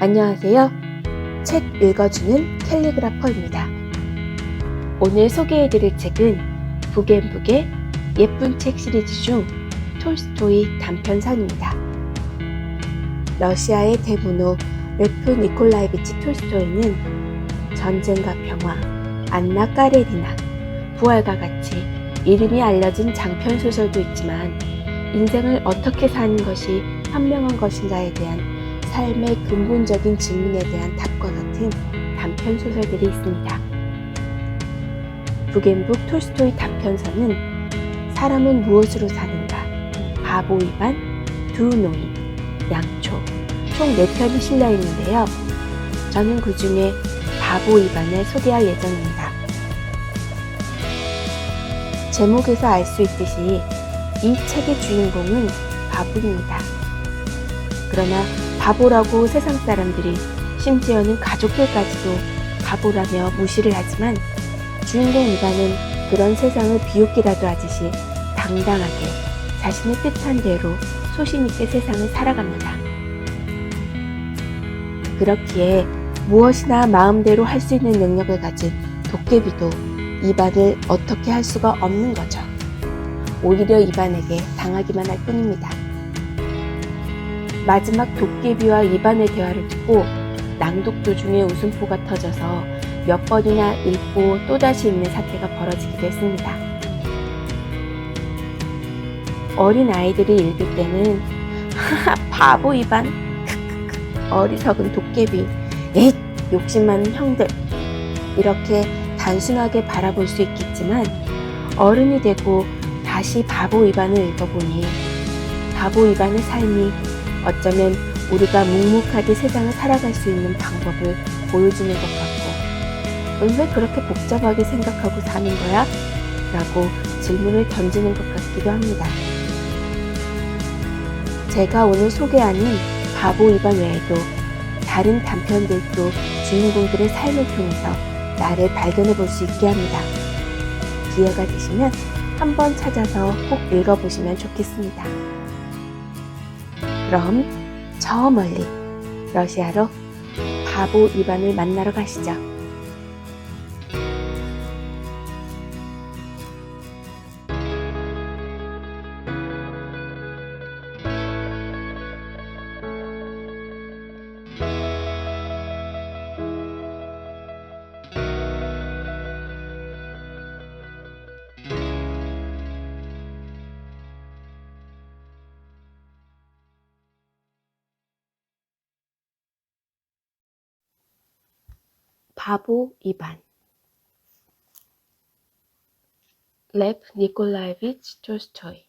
안녕하세요. 책 읽어주는 캘리그라퍼입니다. 오늘 소개해드릴 책은 북앤북의 예쁜 책 시리즈 중 톨스토이 단편선입니다. 러시아의 대문호 레프 니콜라이비치 톨스토이는 전쟁과 평화, 안나 까레리나, 부활과 같이 이름이 알려진 장편 소설도 있지만 인생을 어떻게 사는 것이 현명한 것인가에 대한 삶의 근본적인 질문에 대한 답과 같은 단편 소설들이 있습니다. 북앤북 톨스토이 단편서는 사람은 무엇으로 사는가, 바보 위반, 두 노인, 양초 총 4편이 실려 있는데요. 저는 그 중에 바보 위반을 소개할 예정입니다. 제목에서 알 수 있듯이 이 책의 주인공은 바보입니다. 그러나 바보라고 세상 사람들이, 심지어는 가족들까지도 바보라며 무시를 하지만 주인공 이반은 그런 세상을 비웃기라도 하듯이 당당하게 자신의 뜻한 대로 소신있게 세상을 살아갑니다. 그렇기에 무엇이나 마음대로 할 수 있는 능력을 가진 도깨비도 이반을 어떻게 할 수가 없는 거죠. 오히려 이반에게 당하기만 할 뿐입니다. 마지막 도깨비와 이반의 대화를 듣고 낭독 도중에 웃음보가 터져서 몇 번이나 읽고 또다시 읽는 사태가 벌어지기도 했습니다. 어린 아이들이 읽을 때는 하하 바보 이반, 어리석은 도깨비, 에잇 욕심 많은 형들, 이렇게 단순하게 바라볼 수 있겠지만 어른이 되고 다시 바보 이반을 읽어보니 바보 이반의 삶이 어쩌면 우리가 묵묵하게 세상을 살아갈 수 있는 방법을 보여주는 것 같고, 왜 그렇게 복잡하게 생각하고 사는 거야? 라고 질문을 던지는 것 같기도 합니다. 제가 오늘 소개하는 바보 이반 외에도 다른 단편들도 주인공들의 삶을 통해서 나를 발견해 볼 수 있게 합니다. 기회가 되시면 한번 찾아서 꼭 읽어보시면 좋겠습니다. 그럼 저 멀리 러시아로 바보 이반을 만나러 가시죠. 바보 이반. 레프 니콜라이비치 톨스토이.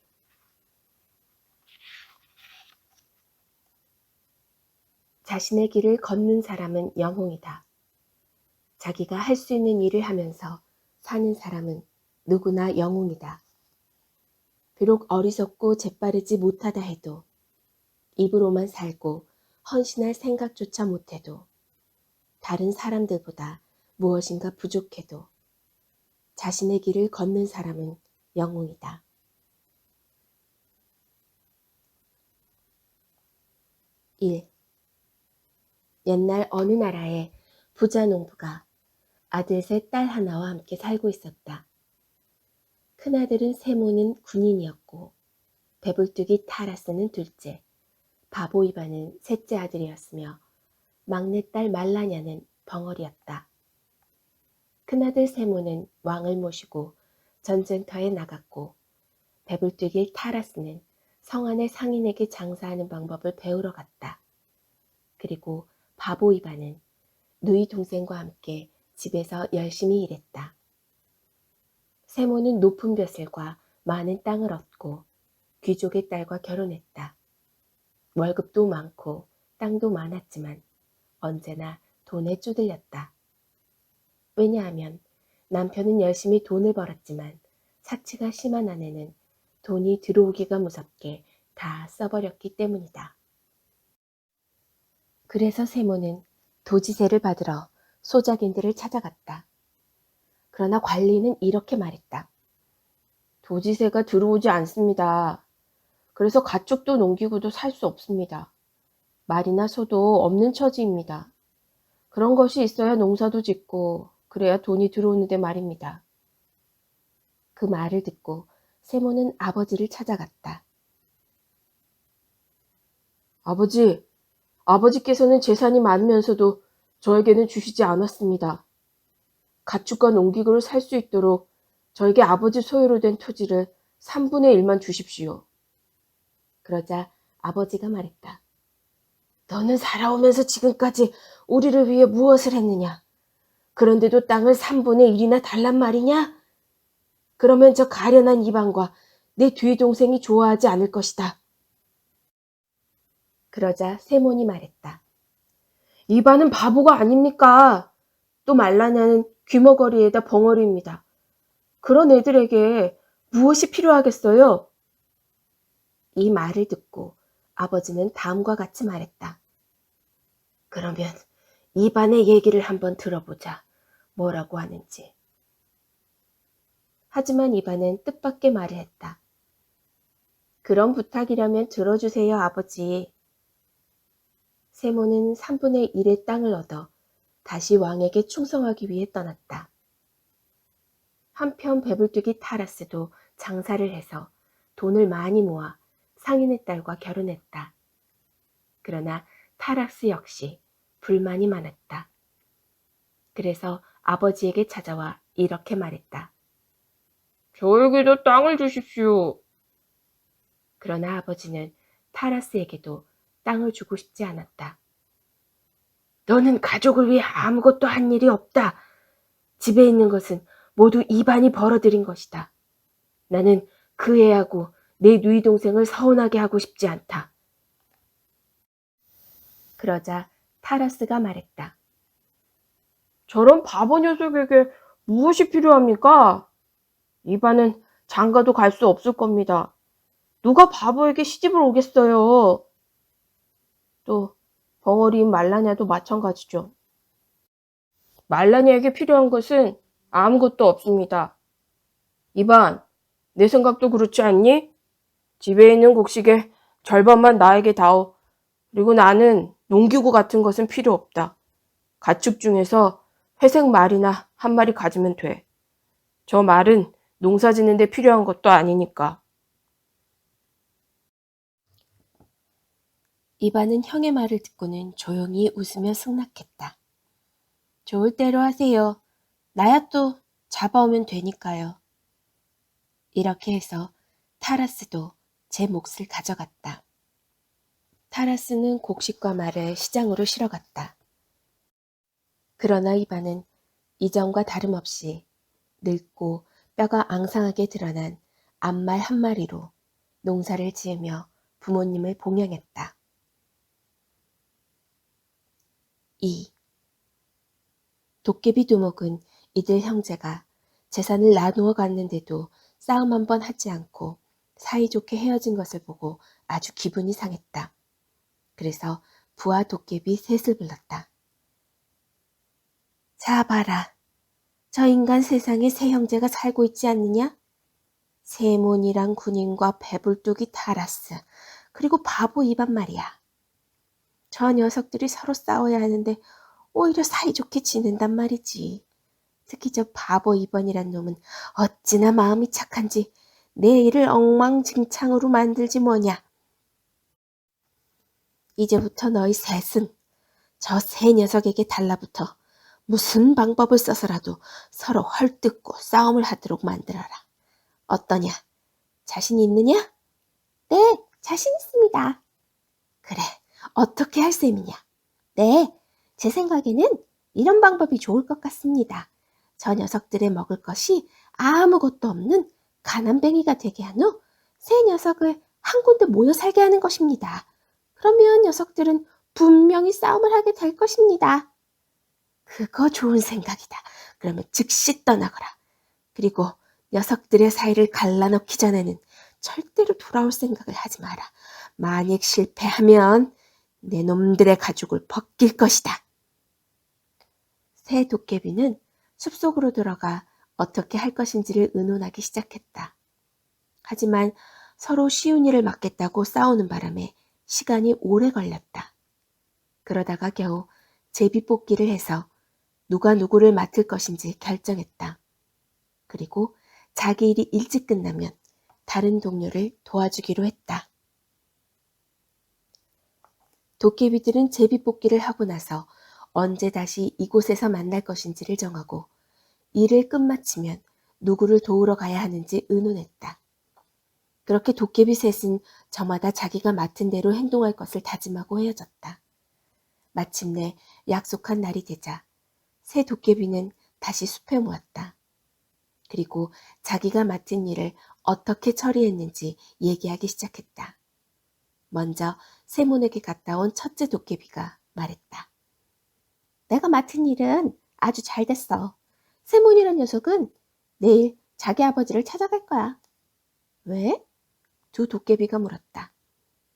자신의 길을 걷는 사람은 영웅이다. 자기가 할 수 있는 일을 하면서 사는 사람은 누구나 영웅이다. 비록 어리석고 재빠르지 못하다 해도, 입으로만 살고 헌신할 생각조차 못해도, 다른 사람들보다 무엇인가 부족해도 자신의 길을 걷는 사람은 영웅이다. 1. 옛날 어느 나라에 부자 농부가 아들 셋 딸 하나와 함께 살고 있었다. 큰아들은 세모는 군인이었고 배불뚝이 타라스는 둘째, 바보 이반은 셋째 아들이었으며 막내딸 말라냐는 벙어리였다. 큰아들 세모는 왕을 모시고 전쟁터에 나갔고 배불뚝이 타라스는 성 안의 상인에게 장사하는 방법을 배우러 갔다. 그리고 바보 이반은 누이 동생과 함께 집에서 열심히 일했다. 세모는 높은 벼슬과 많은 땅을 얻고 귀족의 딸과 결혼했다. 월급도 많고 땅도 많았지만 언제나 돈에 쪼들렸다. 왜냐하면 남편은 열심히 돈을 벌었지만 사치가 심한 아내는 돈이 들어오기가 무섭게 다 써버렸기 때문이다. 그래서 세모는 도지세를 받으러 소작인들을 찾아갔다. 그러나 관리는 이렇게 말했다. 도지세가 들어오지 않습니다. 그래서 가축도 농기구도 살 수 없습니다. 말이나 소도 없는 처지입니다. 그런 것이 있어야 농사도 짓고 그래야 돈이 들어오는데 말입니다. 그 말을 듣고 세모는 아버지를 찾아갔다. 아버지, 아버지께서는 재산이 많으면서도 저에게는 주시지 않았습니다. 가축과 농기구를 살 수 있도록 저에게 아버지 소유로 된 토지를 3분의 1만 주십시오. 그러자 아버지가 말했다. 너는 살아오면서 지금까지 우리를 위해 무엇을 했느냐? 그런데도 땅을 3분의 1이나 달란 말이냐? 그러면 저 가련한 이방과 내 뒤 동생이 좋아하지 않을 것이다. 그러자 세몬이 말했다. 이반은 바보가 아닙니까? 또 말라냐는 귀머거리에다 벙어리입니다. 그런 애들에게 무엇이 필요하겠어요? 이 말을 듣고 아버지는 다음과 같이 말했다. 그러면 이반의 얘기를 한번 들어보자. 뭐라고 하는지. 하지만 이반은 뜻밖의 말을 했다. 그런 부탁이라면 들어주세요, 아버지. 세모는 3분의 1의 땅을 얻어 다시 왕에게 충성하기 위해 떠났다. 한편 배불뚝이 타라스도 장사를 해서 돈을 많이 모아 상인의 딸과 결혼했다. 그러나 타라스 역시 불만이 많았다. 그래서 아버지에게 찾아와 이렇게 말했다. 저에게도 땅을 주십시오. 그러나 아버지는 타라스에게도 땅을 주고 싶지 않았다. 너는 가족을 위해 아무것도 한 일이 없다. 집에 있는 것은 모두 이반이 벌어들인 것이다. 나는 그 애하고 내 누이 동생을 서운하게 하고 싶지 않다. 그러자 타라스가 말했다. 저런 바보 녀석에게 무엇이 필요합니까? 이반은 장가도 갈 수 없을 겁니다. 누가 바보에게 시집을 오겠어요. 또 벙어리인 말라냐도 마찬가지죠. 말라냐에게 필요한 것은 아무것도 없습니다. 이반, 내 생각도 그렇지 않니? 집에 있는 곡식의 절반만 나에게 다오. 그리고 나는 농기구 같은 것은 필요 없다. 가축 중에서 회색 말이나 한 마리 가지면 돼. 저 말은 농사 짓는 데 필요한 것도 아니니까. 이반은 형의 말을 듣고는 조용히 웃으며 승낙했다. 좋을 대로 하세요. 나야 또 잡아오면 되니까요. 이렇게 해서 타라스도 제 몫을 가져갔다. 타라스는 곡식과 말을 시장으로 실어갔다. 그러나 이반은 이전과 다름없이 늙고 뼈가 앙상하게 드러난 암말 한 마리로 농사를 지으며 부모님을 봉양했다. 2. 도깨비 두목은 이들 형제가 재산을 나누어 갔는데도 싸움 한 번 하지 않고 사이좋게 헤어진 것을 보고 아주 기분이 상했다. 그래서 부하 도깨비 셋을 불렀다. 자 봐라. 저 인간 세상에 세 형제가 살고 있지 않느냐? 세몬이랑 군인과 배불뚝이 타라스, 그리고 바보 이반 말이야. 저 녀석들이 서로 싸워야 하는데 오히려 사이좋게 지낸단 말이지. 특히 저 바보 이번이란 놈은 어찌나 마음이 착한지 내 일을 엉망진창으로 만들지 뭐냐. 이제부터 너희 셋은 저 세 녀석에게 달라붙어 무슨 방법을 써서라도 서로 헐뜯고 싸움을 하도록 만들어라. 어떠냐? 자신 있느냐? 네, 자신 있습니다. 그래, 어떻게 할 셈이냐? 네, 제 생각에는 이런 방법이 좋을 것 같습니다. 저 녀석들의 먹을 것이 아무것도 없는 가난뱅이가 되게 한 후 세 녀석을 한 군데 모여 살게 하는 것입니다. 그러면 녀석들은 분명히 싸움을 하게 될 것입니다. 그거 좋은 생각이다. 그러면 즉시 떠나거라. 그리고 녀석들의 사이를 갈라놓기 전에는 절대로 돌아올 생각을 하지 마라. 만약 실패하면 내 놈들의 가죽을 벗길 것이다. 새 도깨비는 숲속으로 들어가 어떻게 할 것인지를 의논하기 시작했다. 하지만 서로 쉬운 일을 맡겠다고 싸우는 바람에 시간이 오래 걸렸다. 그러다가 겨우 제비뽑기를 해서 누가 누구를 맡을 것인지 결정했다. 그리고 자기 일이 일찍 끝나면 다른 동료를 도와주기로 했다. 도깨비들은 제비뽑기를 하고 나서 언제 다시 이곳에서 만날 것인지를 정하고 일을 끝마치면 누구를 도우러 가야 하는지 의논했다. 그렇게 도깨비 셋은 저마다 자기가 맡은 대로 행동할 것을 다짐하고 헤어졌다. 마침내 약속한 날이 되자 새 도깨비는 다시 숲에 모았다. 그리고 자기가 맡은 일을 어떻게 처리했는지 얘기하기 시작했다. 먼저 세몬에게 갔다 온 첫째 도깨비가 말했다. 내가 맡은 일은 아주 잘 됐어. 세몬이란 녀석은 내일 자기 아버지를 찾아갈 거야. 왜? 두 도깨비가 물었다.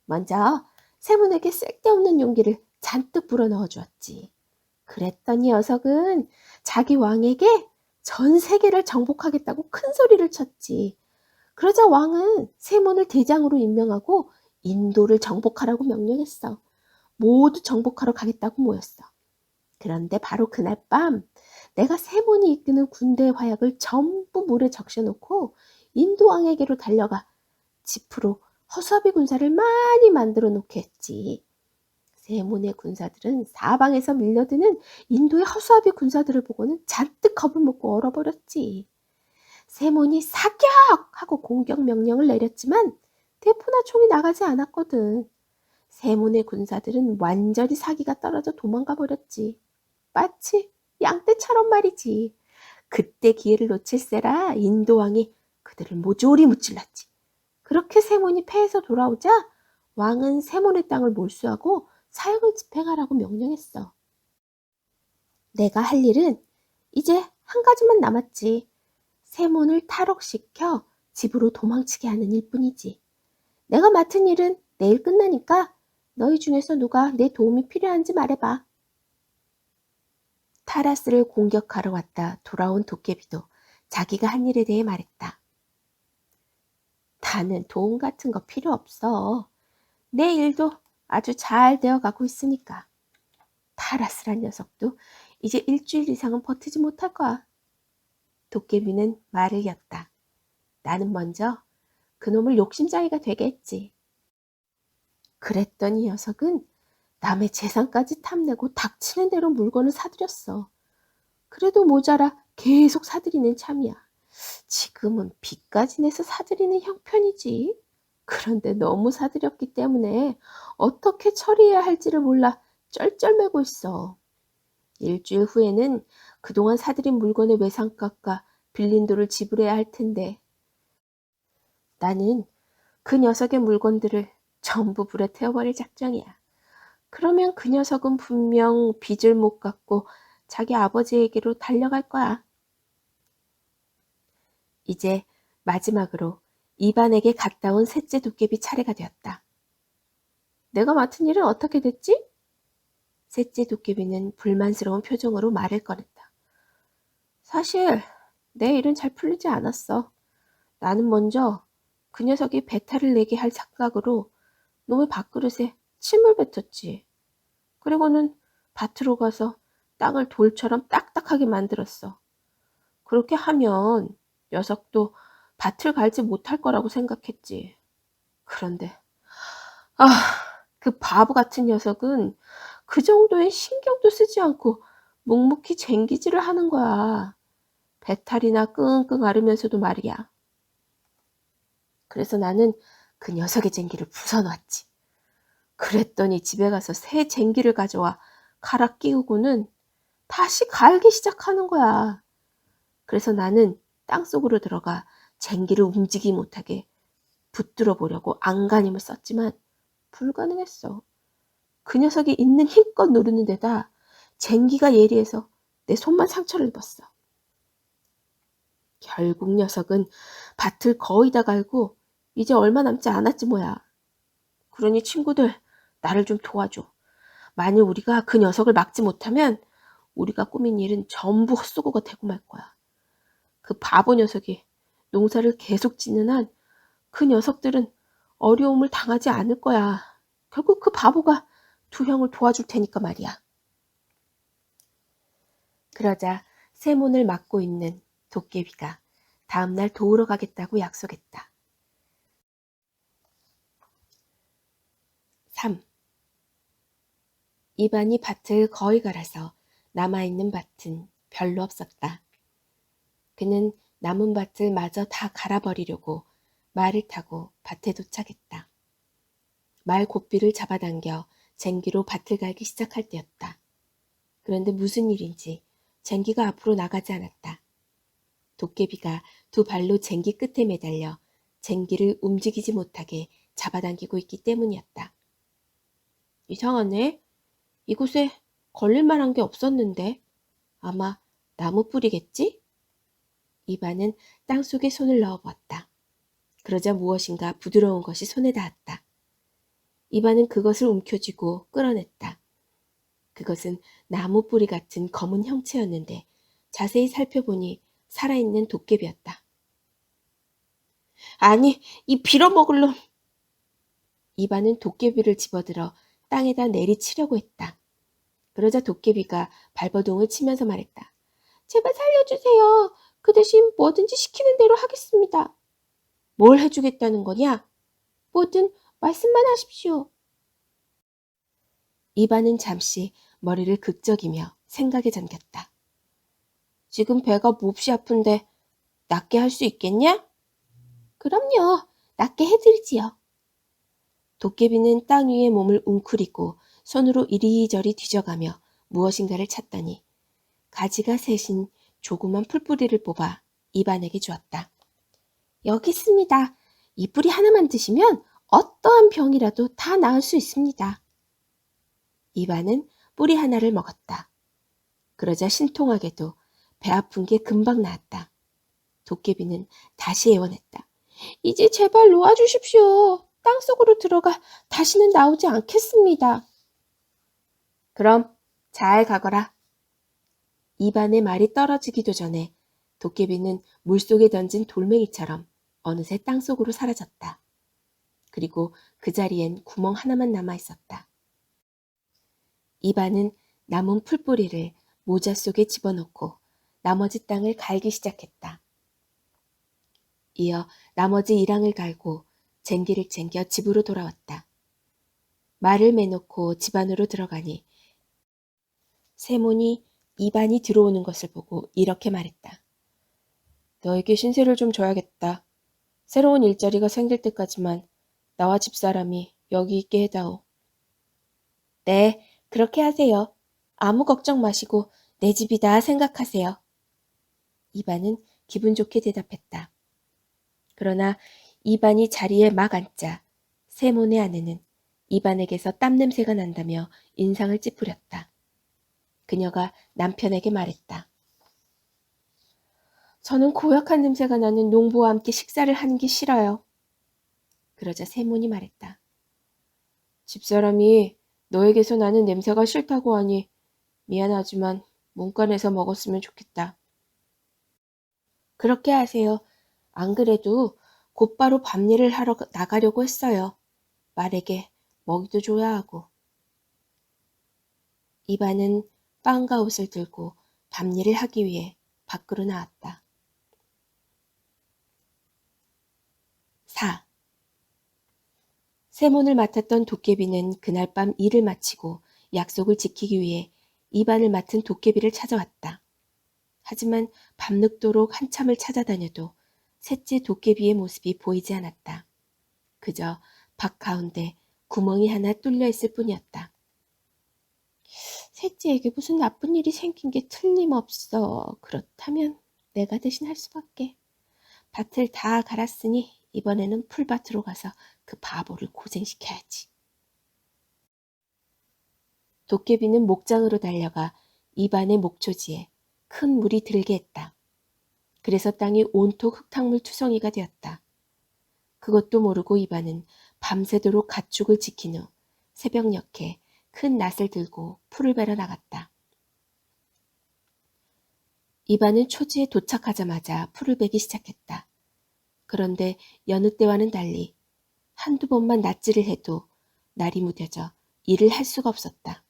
먼저 세몬에게 쓸데없는 용기를 잔뜩 불어넣어 주었지. 그랬더니 녀석은 자기 왕에게 전 세계를 정복하겠다고 큰 소리를 쳤지. 그러자 왕은 세몬을 대장으로 임명하고 인도를 정복하라고 명령했어. 모두 정복하러 가겠다고 모였어. 그런데 바로 그날 밤 내가 세몬이 이끄는 군대의 화약을 전부 물에 적셔놓고 인도 왕에게로 달려가 지프로 허수아비 군사를 많이 만들어 놓게 했지. 세몬의 군사들은 사방에서 밀려드는 인도의 허수아비 군사들을 보고는 잔뜩 겁을 먹고 얼어버렸지. 세몬이 사격! 하고 공격 명령을 내렸지만 대포나 총이 나가지 않았거든. 세몬의 군사들은 완전히 사기가 떨어져 도망가 버렸지. 마치 양떼처럼 말이지. 그때 기회를 놓칠세라 인도왕이 그들을 모조리 무찔렀지. 그렇게 세몬이 패해서 돌아오자 왕은 세몬의 땅을 몰수하고 사형을 집행하라고 명령했어. 내가 할 일은 이제 한 가지만 남았지. 세몬을 탈옥시켜 집으로 도망치게 하는 일뿐이지. 내가 맡은 일은 내일 끝나니까 너희 중에서 누가 내 도움이 필요한지 말해봐. 타라스를 공격하러 왔다 돌아온 도깨비도 자기가 한 일에 대해 말했다. 나는 도움 같은 거 필요 없어. 내 일도 아주 잘 되어가고 있으니까. 타라스란 녀석도 이제 일주일 이상은 버티지 못할 거야. 도깨비는 말을 이었다. 나는 먼저 그놈을 욕심장이가 되게 했지. 그랬더니 녀석은 남의 재산까지 탐내고 닥치는 대로 물건을 사들였어. 그래도 모자라 계속 사들이는 참이야. 지금은 빚까지 내서 사들이는 형편이지. 그런데 너무 사들였기 때문에 어떻게 처리해야 할지를 몰라 쩔쩔매고 있어. 일주일 후에는 그동안 사들인 물건의 외상값과 빌린 돈을 지불해야 할 텐데 나는 그 녀석의 물건들을 전부 불에 태워버릴 작정이야. 그러면 그 녀석은 분명 빚을 못 갚고 자기 아버지에게로 달려갈 거야. 이제 마지막으로 이반에게 갔다 온 셋째 도깨비 차례가 되었다. 내가 맡은 일은 어떻게 됐지? 셋째 도깨비는 불만스러운 표정으로 말을 꺼냈다. 사실 내 일은 잘 풀리지 않았어. 나는 먼저 그 녀석이 배탈을 내게 할 생각으로 놈의 밥그릇에 침을 뱉었지. 그리고는 밭으로 가서 땅을 돌처럼 딱딱하게 만들었어. 그렇게 하면 녀석도 밭을 갈지 못할 거라고 생각했지. 그런데 그 바보 같은 녀석은 그 정도의 신경도 쓰지 않고 묵묵히 쟁기질을 하는 거야. 배탈이나 끙끙 앓으면서도 말이야. 그래서 나는 그 녀석의 쟁기를 부숴놨지. 그랬더니 집에 가서 새 쟁기를 가져와 갈아 끼우고는 다시 갈기 시작하는 거야. 그래서 나는 땅속으로 들어가 쟁기를 움직이지 못하게 붙들어 보려고 안간힘을 썼지만 불가능했어. 그 녀석이 있는 힘껏 누르는 데다 쟁기가 예리해서 내 손만 상처를 입었어. 결국 녀석은 밭을 거의 다 갈고 이제 얼마 남지 않았지 뭐야. 그러니 친구들, 나를 좀 도와줘. 만일 우리가 그 녀석을 막지 못하면 우리가 꾸민 일은 전부 헛수고가 되고 말 거야. 그 바보 녀석이 농사를 계속 짓는 한 그 녀석들은 어려움을 당하지 않을 거야. 결국 그 바보가 두 형을 도와줄 테니까 말이야. 그러자 세문을 막고 있는 도깨비가 다음날 도우러 가겠다고 약속했다. 3. 이반이 밭을 거의 갈아서 남아있는 밭은 별로 없었다. 그는 남은 밭을 마저 다 갈아버리려고 말을 타고 밭에 도착했다. 말 고삐를 잡아당겨 쟁기로 밭을 갈기 시작할 때였다. 그런데 무슨 일인지 쟁기가 앞으로 나가지 않았다. 도깨비가 두 발로 쟁기 끝에 매달려 쟁기를 움직이지 못하게 잡아당기고 있기 때문이었다. 이상하네. 이곳에 걸릴만한 게 없었는데 아마 나무 뿌리겠지? 이반은 땅속에 손을 넣어보았다. 그러자 무엇인가 부드러운 것이 손에 닿았다. 이반은 그것을 움켜쥐고 끌어냈다. 그것은 나무 뿌리 같은 검은 형체였는데 자세히 살펴보니 살아있는 도깨비였다. 아니, 이 빌어먹을 놈! 이반은 도깨비를 집어들어 땅에다 내리치려고 했다. 그러자 도깨비가 발버둥을 치면서 말했다. 제발 살려주세요. 그 대신 뭐든지 시키는 대로 하겠습니다. 뭘 해주겠다는 거냐? 뭐든 말씀만 하십시오. 이반은 잠시 머리를 극적이며 생각에 잠겼다. 지금 배가 몹시 아픈데 낫게 할 수 있겠냐? 그럼요. 낫게 해드리지요. 도깨비는 땅 위에 몸을 웅크리고 손으로 이리저리 뒤져가며 무엇인가를 찾더니 가지가 셋인 조그만 풀뿌리를 뽑아 이반에게 주었다. 여기 있습니다. 이 뿌리 하나만 드시면 어떠한 병이라도 다 나을 수 있습니다. 이반은 뿌리 하나를 먹었다. 그러자 신통하게도 배 아픈 게 금방 나았다. 도깨비는 다시 애원했다. 이제 제발 놓아주십시오. 땅속으로 들어가 다시는 나오지 않겠습니다. 그럼 잘 가거라. 이반의 말이 떨어지기도 전에 도깨비는 물속에 던진 돌멩이처럼 어느새 땅속으로 사라졌다. 그리고 그 자리엔 구멍 하나만 남아있었다. 이반은 남은 풀뿌리를 모자 속에 집어넣고 나머지 땅을 갈기 시작했다. 이어 나머지 이랑을 갈고 쟁기를 챙겨 집으로 돌아왔다. 말을 매놓고 집 안으로 들어가니 세몬이 이반이 들어오는 것을 보고 이렇게 말했다. 너에게 신세를 좀 져야겠다. 새로운 일자리가 생길 때까지만 나와 집사람이 여기 있게 해다오. 네, 그렇게 하세요. 아무 걱정 마시고 내 집이다 생각하세요. 이반은 기분 좋게 대답했다. 그러나 이반이 자리에 막 앉자 세몬의 아내는 이반에게서 땀 냄새가 난다며 인상을 찌푸렸다. 그녀가 남편에게 말했다. 저는 고약한 냄새가 나는 농부와 함께 식사를 하는 게 싫어요. 그러자 세몬이 말했다. 집사람이 너에게서 나는 냄새가 싫다고 하니 미안하지만 문간에서 먹었으면 좋겠다. 그렇게 하세요. 안 그래도 곧바로 밤일을 하러 나가려고 했어요. 말에게 먹이도 줘야 하고. 이반은 빵과 옷을 들고 밤일을 하기 위해 밖으로 나왔다. 4. 세몬을 맡았던 도깨비는 그날 밤 일을 마치고 약속을 지키기 위해 이반을 맡은 도깨비를 찾아왔다. 하지만 밤늦도록 한참을 찾아다녀도 셋째 도깨비의 모습이 보이지 않았다. 그저 밭 가운데 구멍이 하나 뚫려 있을 뿐이었다. 셋째에게 무슨 나쁜 일이 생긴 게 틀림없어. 그렇다면 내가 대신 할 수밖에. 밭을 다 갈았으니 이번에는 풀밭으로 가서 그 바보를 고생시켜야지. 도깨비는 목장으로 달려가 이반의 목초지에 큰 물이 들게 했다. 그래서 땅이 온통 흙탕물 투성이가 되었다. 그것도 모르고 이반은 밤새도록 가축을 지킨 후 새벽녘에 큰 낫을 들고 풀을 베러 나갔다. 이반은 초지에 도착하자마자 풀을 베기 시작했다. 그런데 여느 때와는 달리 한두 번만 낫질을 해도 날이 무뎌져 일을 할 수가 없었다.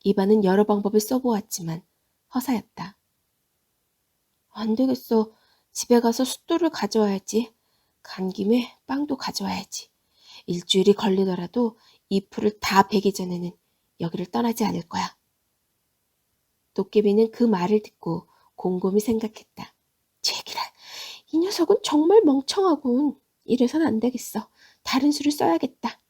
이반은 여러 방법을 써보았지만 허사였다. 안 되겠어. 집에 가서 숫돌을 가져와야지. 간 김에 빵도 가져와야지. 일주일이 걸리더라도 이 풀을 다 베기 전에는 여기를 떠나지 않을 거야. 도깨비는 그 말을 듣고 곰곰이 생각했다. 제기랄, 이 녀석은 정말 멍청하군. 이래선 안 되겠어. 다른 수를 써야겠다.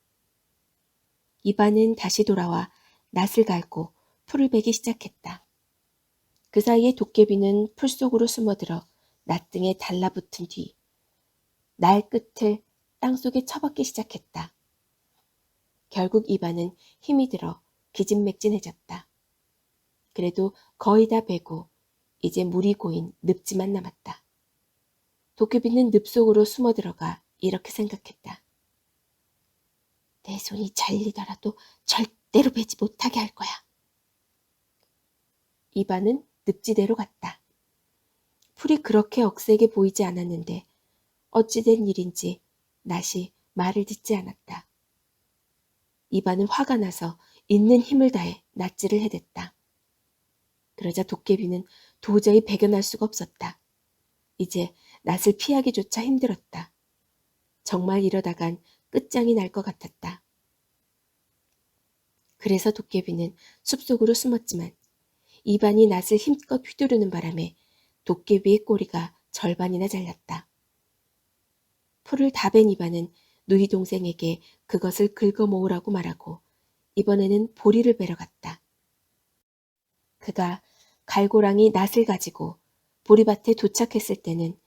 이반은 다시 돌아와 낫을 갈고 풀을 베기 시작했다. 그 사이에 도깨비는 풀 속으로 숨어들어 낫 등에 달라붙은 뒤 날 끝을 땅속에 쳐박기 시작했다. 결국 이반은 힘이 들어 기진맥진해졌다. 그래도 거의 다 베고 이제 물이 고인 늪지만 남았다. 도깨비는 늪 속으로 숨어들어가 이렇게 생각했다. 내 손이 잘리더라도 절대로 베지 못하게 할 거야. 이반은 늪지대로 갔다. 풀이 그렇게 억세게 보이지 않았는데 어찌된 일인지 낫이 말을 듣지 않았다. 이반은 화가 나서 있는 힘을 다해 낫질을 해댔다. 그러자 도깨비는 도저히 배겨날 수가 없었다. 이제 낫을 피하기조차 힘들었다. 정말 이러다간 끝장이 날 것 같았다. 그래서 도깨비는 숲속으로 숨었지만 이반이 낫을 힘껏 휘두르는 바람에 도깨비의 꼬리가 절반이나 잘렸다. 풀을 다 벤 이반은 누이 동생에게 그것을 긁어 모으라고 말하고 이번에는 보리를 베러 갔다. 그가 갈고랑이 낫을 가지고 보리밭에 도착했을 때는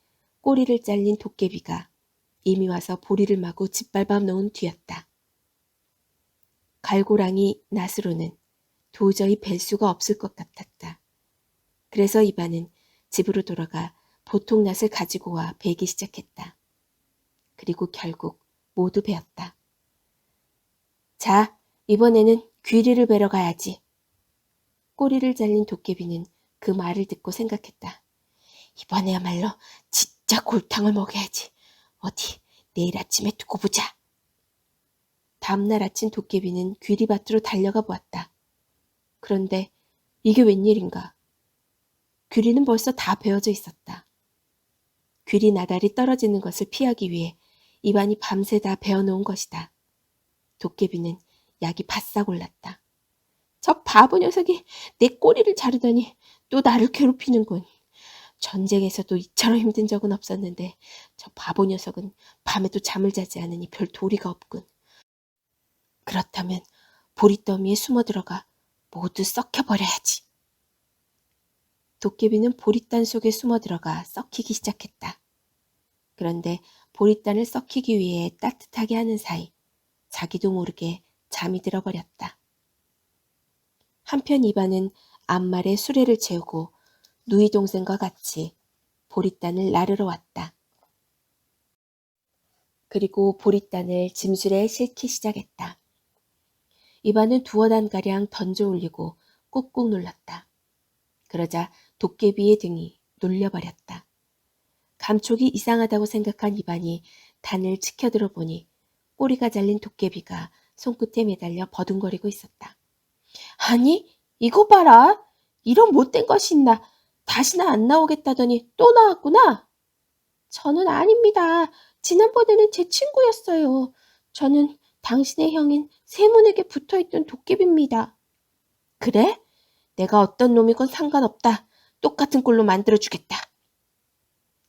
꼬리를 잘린 도깨비가 이미 와서 보리를 마구 짓밟아 놓은 뒤였다. 갈고랑이 낫으로는 도저히 벨 수가 없을 것 같았다. 그래서 이반은 집으로 돌아가 보통 낫을 가지고 와 베기 시작했다. 그리고 결국 모두 베었다. 자, 이번에는 귀리를 베러 가야지. 꼬리를 잘린 도깨비는 그 말을 듣고 생각했다. 이번에야말로 진짜 골탕을 먹여야지. 어디 내일 아침에 두고 보자. 다음날 아침 도깨비는 귀리밭으로 달려가 보았다. 그런데 이게 웬일인가. 귀리는 벌써 다 베어져 있었다. 귀리 나달이 떨어지는 것을 피하기 위해 이반이 밤새 다 베어놓은 것이다. 도깨비는 약이 바싹 올랐다. 저 바보 녀석이 내 꼬리를 자르더니 또 나를 괴롭히는군. 전쟁에서도 이처럼 힘든 적은 없었는데 저 바보 녀석은 밤에도 잠을 자지 않으니 별 도리가 없군. 그렇다면 보리더미에 숨어들어가 모두 썩혀버려야지. 도깨비는 보리단 속에 숨어들어가 썩히기 시작했다. 그런데 보리단을 썩히기 위해 따뜻하게 하는 사이 자기도 모르게 잠이 들어버렸다. 한편 이반은 앞말에 수레를 채우고 누이 동생과 같이 보리단을 나르러 왔다. 그리고 보리단을 짐수레에 싣기 시작했다. 이반은 2어단가량 던져 올리고 꾹꾹 눌렀다. 그러자 도깨비의 등이 눌려버렸다. 감촉이 이상하다고 생각한 이반이 단을 치켜들어 보니 꼬리가 잘린 도깨비가 손끝에 매달려 버둥거리고 있었다. 아니, 이거 봐라. 이런 못된 것이 있나. 다시는 안 나오겠다더니 또 나왔구나. 저는 아닙니다. 지난번에는 제 친구였어요. 저는 당신의 형인 세문에게 붙어있던 도깨비입니다. 그래? 내가 어떤 놈이건 상관없다. 똑같은 꼴로 만들어주겠다.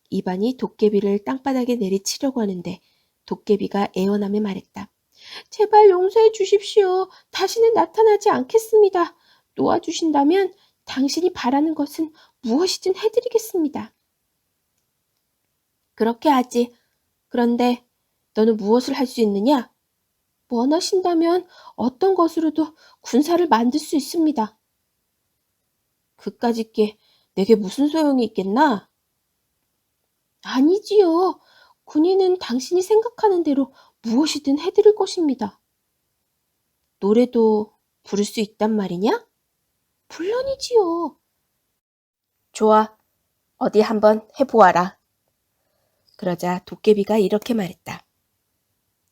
이반이 도깨비를 땅바닥에 내리치려고 하는데 도깨비가 애원하며 말했다. 제발 용서해 주십시오. 다시는 나타나지 않겠습니다. 놓아주신다면 당신이 바라는 것은 무엇이든 해드리겠습니다. 그렇게 하지. 그런데 너는 무엇을 할 수 있느냐? 원하신다면 어떤 것으로도 군사를 만들 수 있습니다. 그까짓 게 내게 무슨 소용이 있겠나? 아니지요. 군인은 당신이 생각하는 대로 무엇이든 해드릴 것입니다. 노래도 부를 수 있단 말이냐? 물론이지요. 좋아. 어디 한번 해보아라. 그러자 도깨비가 이렇게 말했다.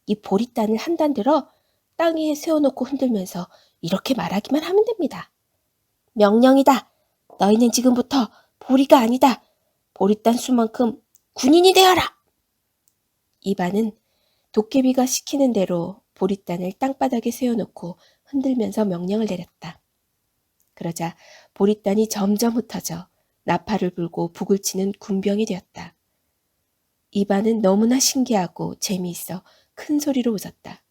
이 보리단을 한 단 들어 땅 위에 세워놓고 흔들면서 이렇게 말하기만 하면 됩니다. 명령이다. 너희는 지금부터 보리가 아니다. 보리딴 수만큼 군인이 되어라. 이반은 도깨비가 시키는 대로 보리단을 땅바닥에 세워놓고 흔들면서 명령을 내렸다. 그러자 보리단이 점점 흩어져 나팔을 불고 북을 치는 군병이 되었다. 이반은 너무나 신기하고 재미있어 큰 소리로 웃었다.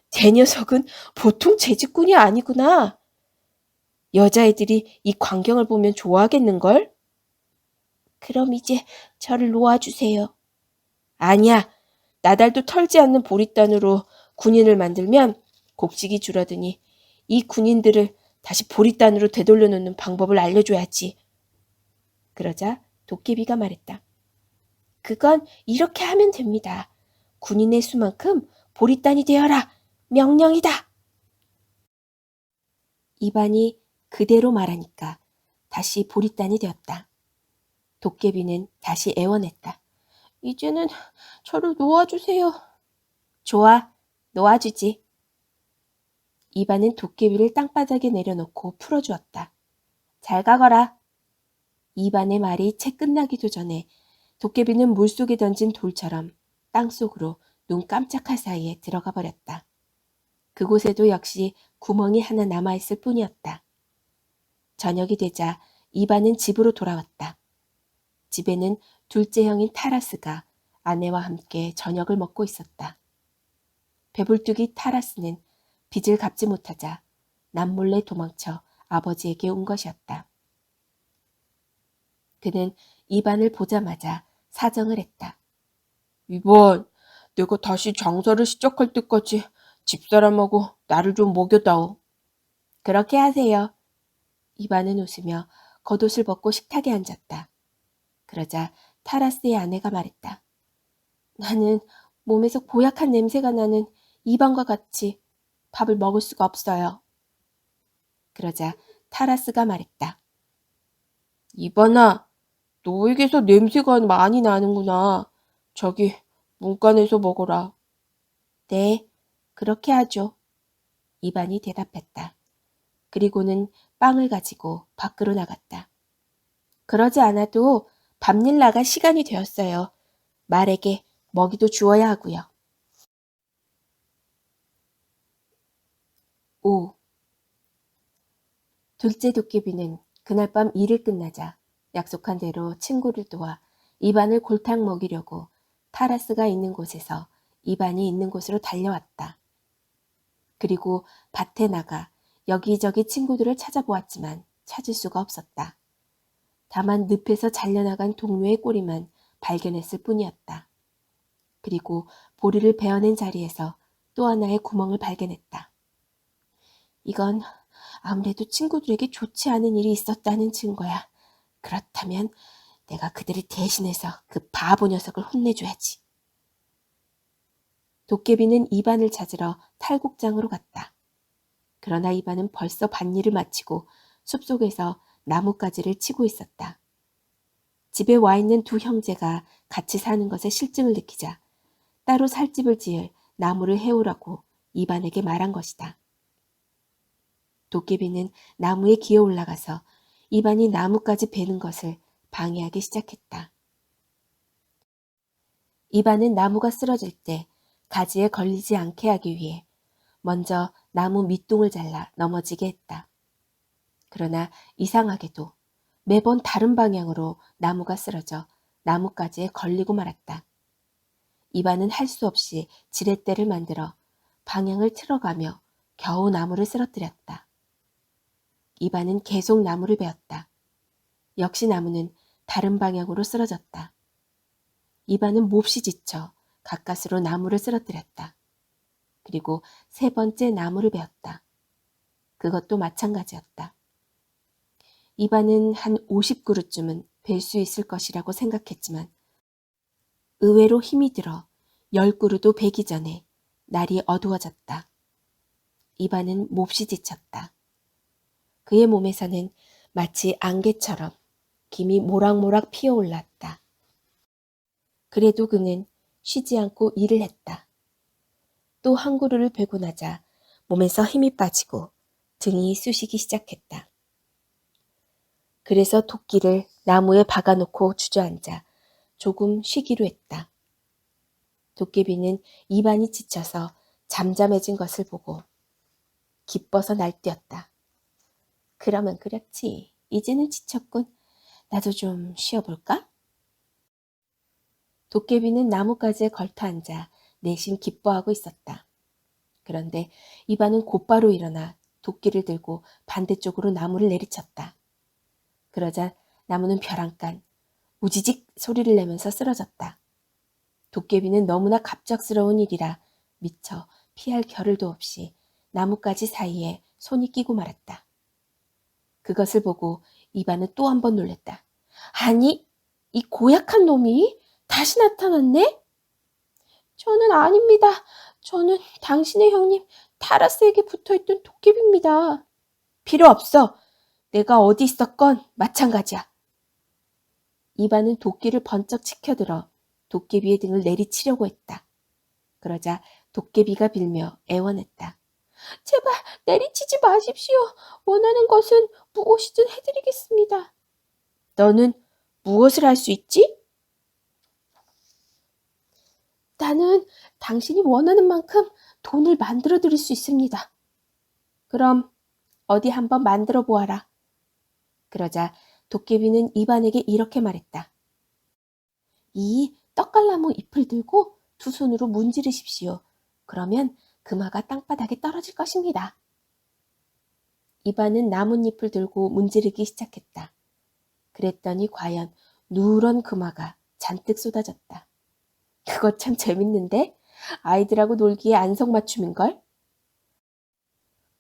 제 녀석은 보통 재직군이 아니구나. 여자애들이 이 광경을 보면 좋아하겠는걸? 그럼 이제 저를 놓아주세요. 아니야. 나달도 털지 않는 보리단으로 군인을 만들면 곡식이 줄어드니 이 군인들을 다시 보리단으로 되돌려놓는 방법을 알려줘야지. 그러자 도깨비가 말했다. 그건 이렇게 하면 됩니다. 군인의 수만큼 보리단이 되어라. 명령이다. 이반이 그대로 말하니까 다시 보리단이 되었다. 도깨비는 다시 애원했다. 이제는 저를 놓아주세요. 좋아, 놓아주지. 이반은 도깨비를 땅바닥에 내려놓고 풀어주었다. 잘 가거라. 이반의 말이 채 끝나기도 전에 도깨비는 물속에 던진 돌처럼 땅속으로 눈 깜짝할 사이에 들어가 버렸다. 그곳에도 역시 구멍이 하나 남아있을 뿐이었다. 저녁이 되자 이반은 집으로 돌아왔다. 집에는 둘째 형인 타라스가 아내와 함께 저녁을 먹고 있었다. 배불뚝이 타라스는 빚을 갚지 못하자 남몰래 도망쳐 아버지에게 온 것이었다. 그는 이반을 보자마자 사정을 했다. 이반, 내가 다시 장사를 시작할 때까지 집사람하고 나를 좀 먹여다오. 그렇게 하세요. 이반은 웃으며 겉옷을 벗고 식탁에 앉았다. 그러자 타라스의 아내가 말했다. 나는 몸에서 고약한 냄새가 나는 이반과 같이 밥을 먹을 수가 없어요. 그러자 타라스가 말했다. 이반아, 너에게서 냄새가 많이 나는구나. 저기 문간에서 먹어라. 네, 그렇게 하죠. 이반이 대답했다. 그리고는 빵을 가지고 밖으로 나갔다. 그러지 않아도 밤일 나갈 시간이 되었어요. 말에게 먹이도 주어야 하고요. 5. 둘째 도깨비는 그날 밤 일을 끝나자 약속한 대로 친구를 도와 이반을 골탕 먹이려고 타라스가 있는 곳에서 이반이 있는 곳으로 달려왔다. 그리고 밭에 나가 여기저기 친구들을 찾아보았지만 찾을 수가 없었다. 다만 늪에서 잘려나간 동료의 꼬리만 발견했을 뿐이었다. 그리고 보리를 베어낸 자리에서 또 하나의 구멍을 발견했다. 이건 아무래도 친구들에게 좋지 않은 일이 있었다는 증거야. 그렇다면 내가 그들을 대신해서 그 바보 녀석을 혼내줘야지. 도깨비는 이반을 찾으러 탈곡장으로 갔다. 그러나 이반은 벌써 밭일을 마치고 숲속에서 나뭇가지를 치고 있었다. 집에 와 있는 두 형제가 같이 사는 것에 실증을 느끼자 따로 살집을 지을 나무를 해오라고 이반에게 말한 것이다. 도깨비는 나무에 기어 올라가서 이반이 나뭇가지 베는 것을 방해하기 시작했다. 이반은 나무가 쓰러질 때 가지에 걸리지 않게 하기 위해 먼저 나무 밑동을 잘라 넘어지게 했다. 그러나 이상하게도 매번 다른 방향으로 나무가 쓰러져 나뭇가지에 걸리고 말았다. 이반은 할 수 없이 지렛대를 만들어 방향을 틀어가며 겨우 나무를 쓰러뜨렸다. 이반은 계속 나무를 베었다. 역시 나무는 다른 방향으로 쓰러졌다. 이반은 몹시 지쳐 가까스로 나무를 쓰러뜨렸다. 그리고 세 번째 나무를 베었다. 그것도 마찬가지였다. 이반은 한 50그루쯤은 벨 수 있을 것이라고 생각했지만 의외로 힘이 들어 10그루도 베기 전에 날이 어두워졌다. 이반은 몹시 지쳤다. 그의 몸에서는 마치 안개처럼 김이 모락모락 피어올랐다. 그래도 그는 쉬지 않고 일을 했다. 또 한 그루를 베고 나자 몸에서 힘이 빠지고 등이 쑤시기 시작했다. 그래서 도끼를 나무에 박아놓고 주저앉아 조금 쉬기로 했다. 도깨비는 입안이 지쳐서 잠잠해진 것을 보고 기뻐서 날뛰었다. 그러면 그렇지. 이제는 지쳤군. 나도 좀 쉬어볼까? 도깨비는 나뭇가지에 걸터앉아 내심 기뻐하고 있었다. 그런데 이반은 곧바로 일어나 도끼를 들고 반대쪽으로 나무를 내리쳤다. 그러자 나무는 벼랑간 우지직 소리를 내면서 쓰러졌다. 도깨비는 너무나 갑작스러운 일이라 미처 피할 겨를도 없이 나뭇가지 사이에 손이 끼고 말았다. 그것을 보고 이반은 또 한 번 놀랐다. 아니, 이 고약한 놈이 다시 나타났네? 저는 아닙니다. 저는 당신의 형님 타라스에게 붙어있던 도깨비입니다. 필요 없어. 내가 어디 있었건 마찬가지야. 이반은 도끼를 번쩍 치켜들어 도깨비의 등을 내리치려고 했다. 그러자 도깨비가 빌며 애원했다. 제발 내리치지 마십시오. 원하는 것은 무엇이든 해드리겠습니다. 너는 무엇을 할 수 있지? 나는 당신이 원하는 만큼 돈을 만들어 드릴 수 있습니다. 그럼 어디 한번 만들어 보아라. 그러자 도깨비는 이반에게 이렇게 말했다. 이 떡갈나무 잎을 들고 두 손으로 문지르십시오. 그러면 금화가 땅바닥에 떨어질 것입니다. 이반은 나뭇잎을 들고 문지르기 시작했다. 그랬더니 과연 누런 금화가 잔뜩 쏟아졌다. 그거 참 재밌는데? 아이들하고 놀기에 안성맞춤인걸?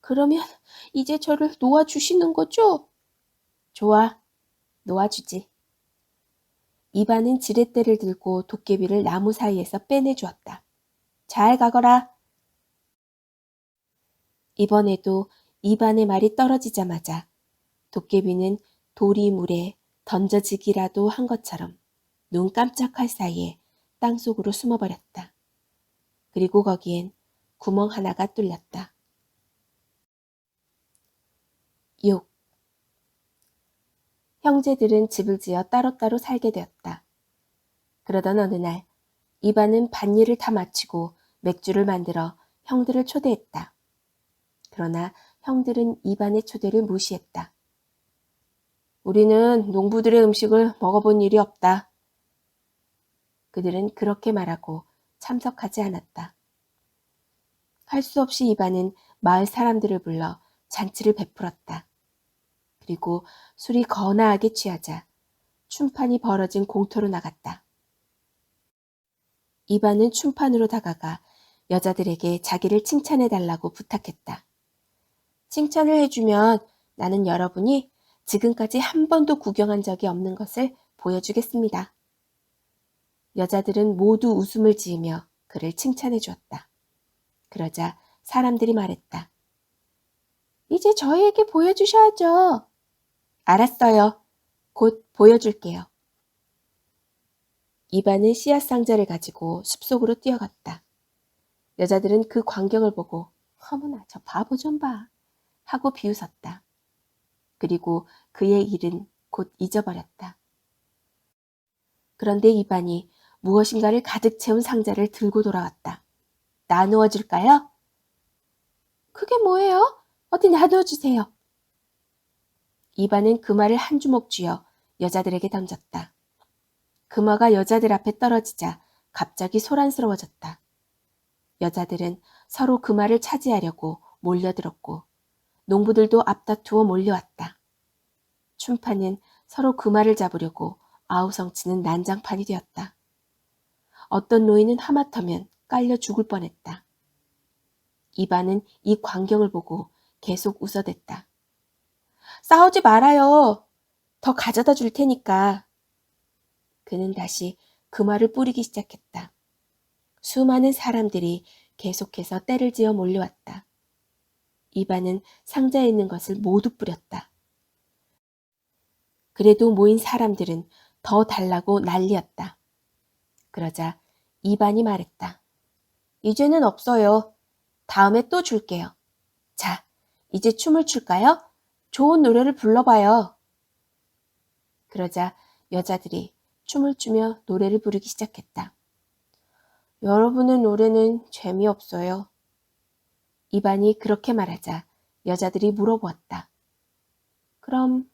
그러면 이제 저를 놓아주시는 거죠? 좋아, 놓아주지. 이반은 지렛대를 들고 도깨비를 나무 사이에서 빼내주었다. 잘 가거라. 이번에도 이반의 말이 떨어지자마자 도깨비는 돌이 물에 던져지기라도 한 것처럼 눈 깜짝할 사이에 땅속으로 숨어버렸다. 그리고 거기엔 구멍 하나가 뚫렸다. 6. 형제들은 집을 지어 따로따로 살게 되었다. 그러던 어느 날 이반은 밭일을 다 마치고 맥주를 만들어 형들을 초대했다. 그러나 형들은 이반의 초대를 무시했다. 우리는 농부들의 음식을 먹어본 일이 없다. 그들은 그렇게 말하고 참석하지 않았다. 할 수 없이 이반은 마을 사람들을 불러 잔치를 베풀었다. 그리고 술이 거나하게 취하자 춤판이 벌어진 공터로 나갔다. 이반은 춤판으로 다가가 여자들에게 자기를 칭찬해달라고 부탁했다. 칭찬을 해주면 나는 여러분이 지금까지 한 번도 구경한 적이 없는 것을 보여주겠습니다. 여자들은 모두 웃음을 지으며 그를 칭찬해 주었다. 그러자 사람들이 말했다. 이제 저희에게 보여주셔야죠. 알았어요. 곧 보여줄게요. 이반은 씨앗 상자를 가지고 숲속으로 뛰어갔다. 여자들은 그 광경을 보고 어머나 저 바보 좀 봐 하고 비웃었다. 그리고 그의 일은 곧 잊어버렸다. 그런데 이반이 무엇인가를 가득 채운 상자를 들고 돌아왔다. 나누어 줄까요? 그게 뭐예요? 어디 나누어 주세요. 이반은 금화를 한 주먹 쥐어 여자들에게 던졌다. 금화가 여자들 앞에 떨어지자 갑자기 소란스러워졌다. 여자들은 서로 금화를 차지하려고 몰려들었고 농부들도 앞다투어 몰려왔다. 춤판은 서로 금화를 잡으려고 아우성치는 난장판이 되었다. 어떤 노인은 하마터면 깔려 죽을 뻔했다. 이반은 이 광경을 보고 계속 웃어댔다. 싸우지 말아요. 더 가져다 줄 테니까. 그는 다시 금화를 뿌리기 시작했다. 수많은 사람들이 계속해서 떼를 지어 몰려왔다. 이반은 상자에 있는 것을 모두 뿌렸다. 그래도 모인 사람들은 더 달라고 난리였다. 그러자 이반이 말했다. 이제는 없어요. 다음에 또 줄게요. 자, 이제 춤을 출까요? 좋은 노래를 불러봐요. 그러자 여자들이 춤을 추며 노래를 부르기 시작했다. 여러분의 노래는 재미없어요. 이반이 그렇게 말하자 여자들이 물어보았다. 그럼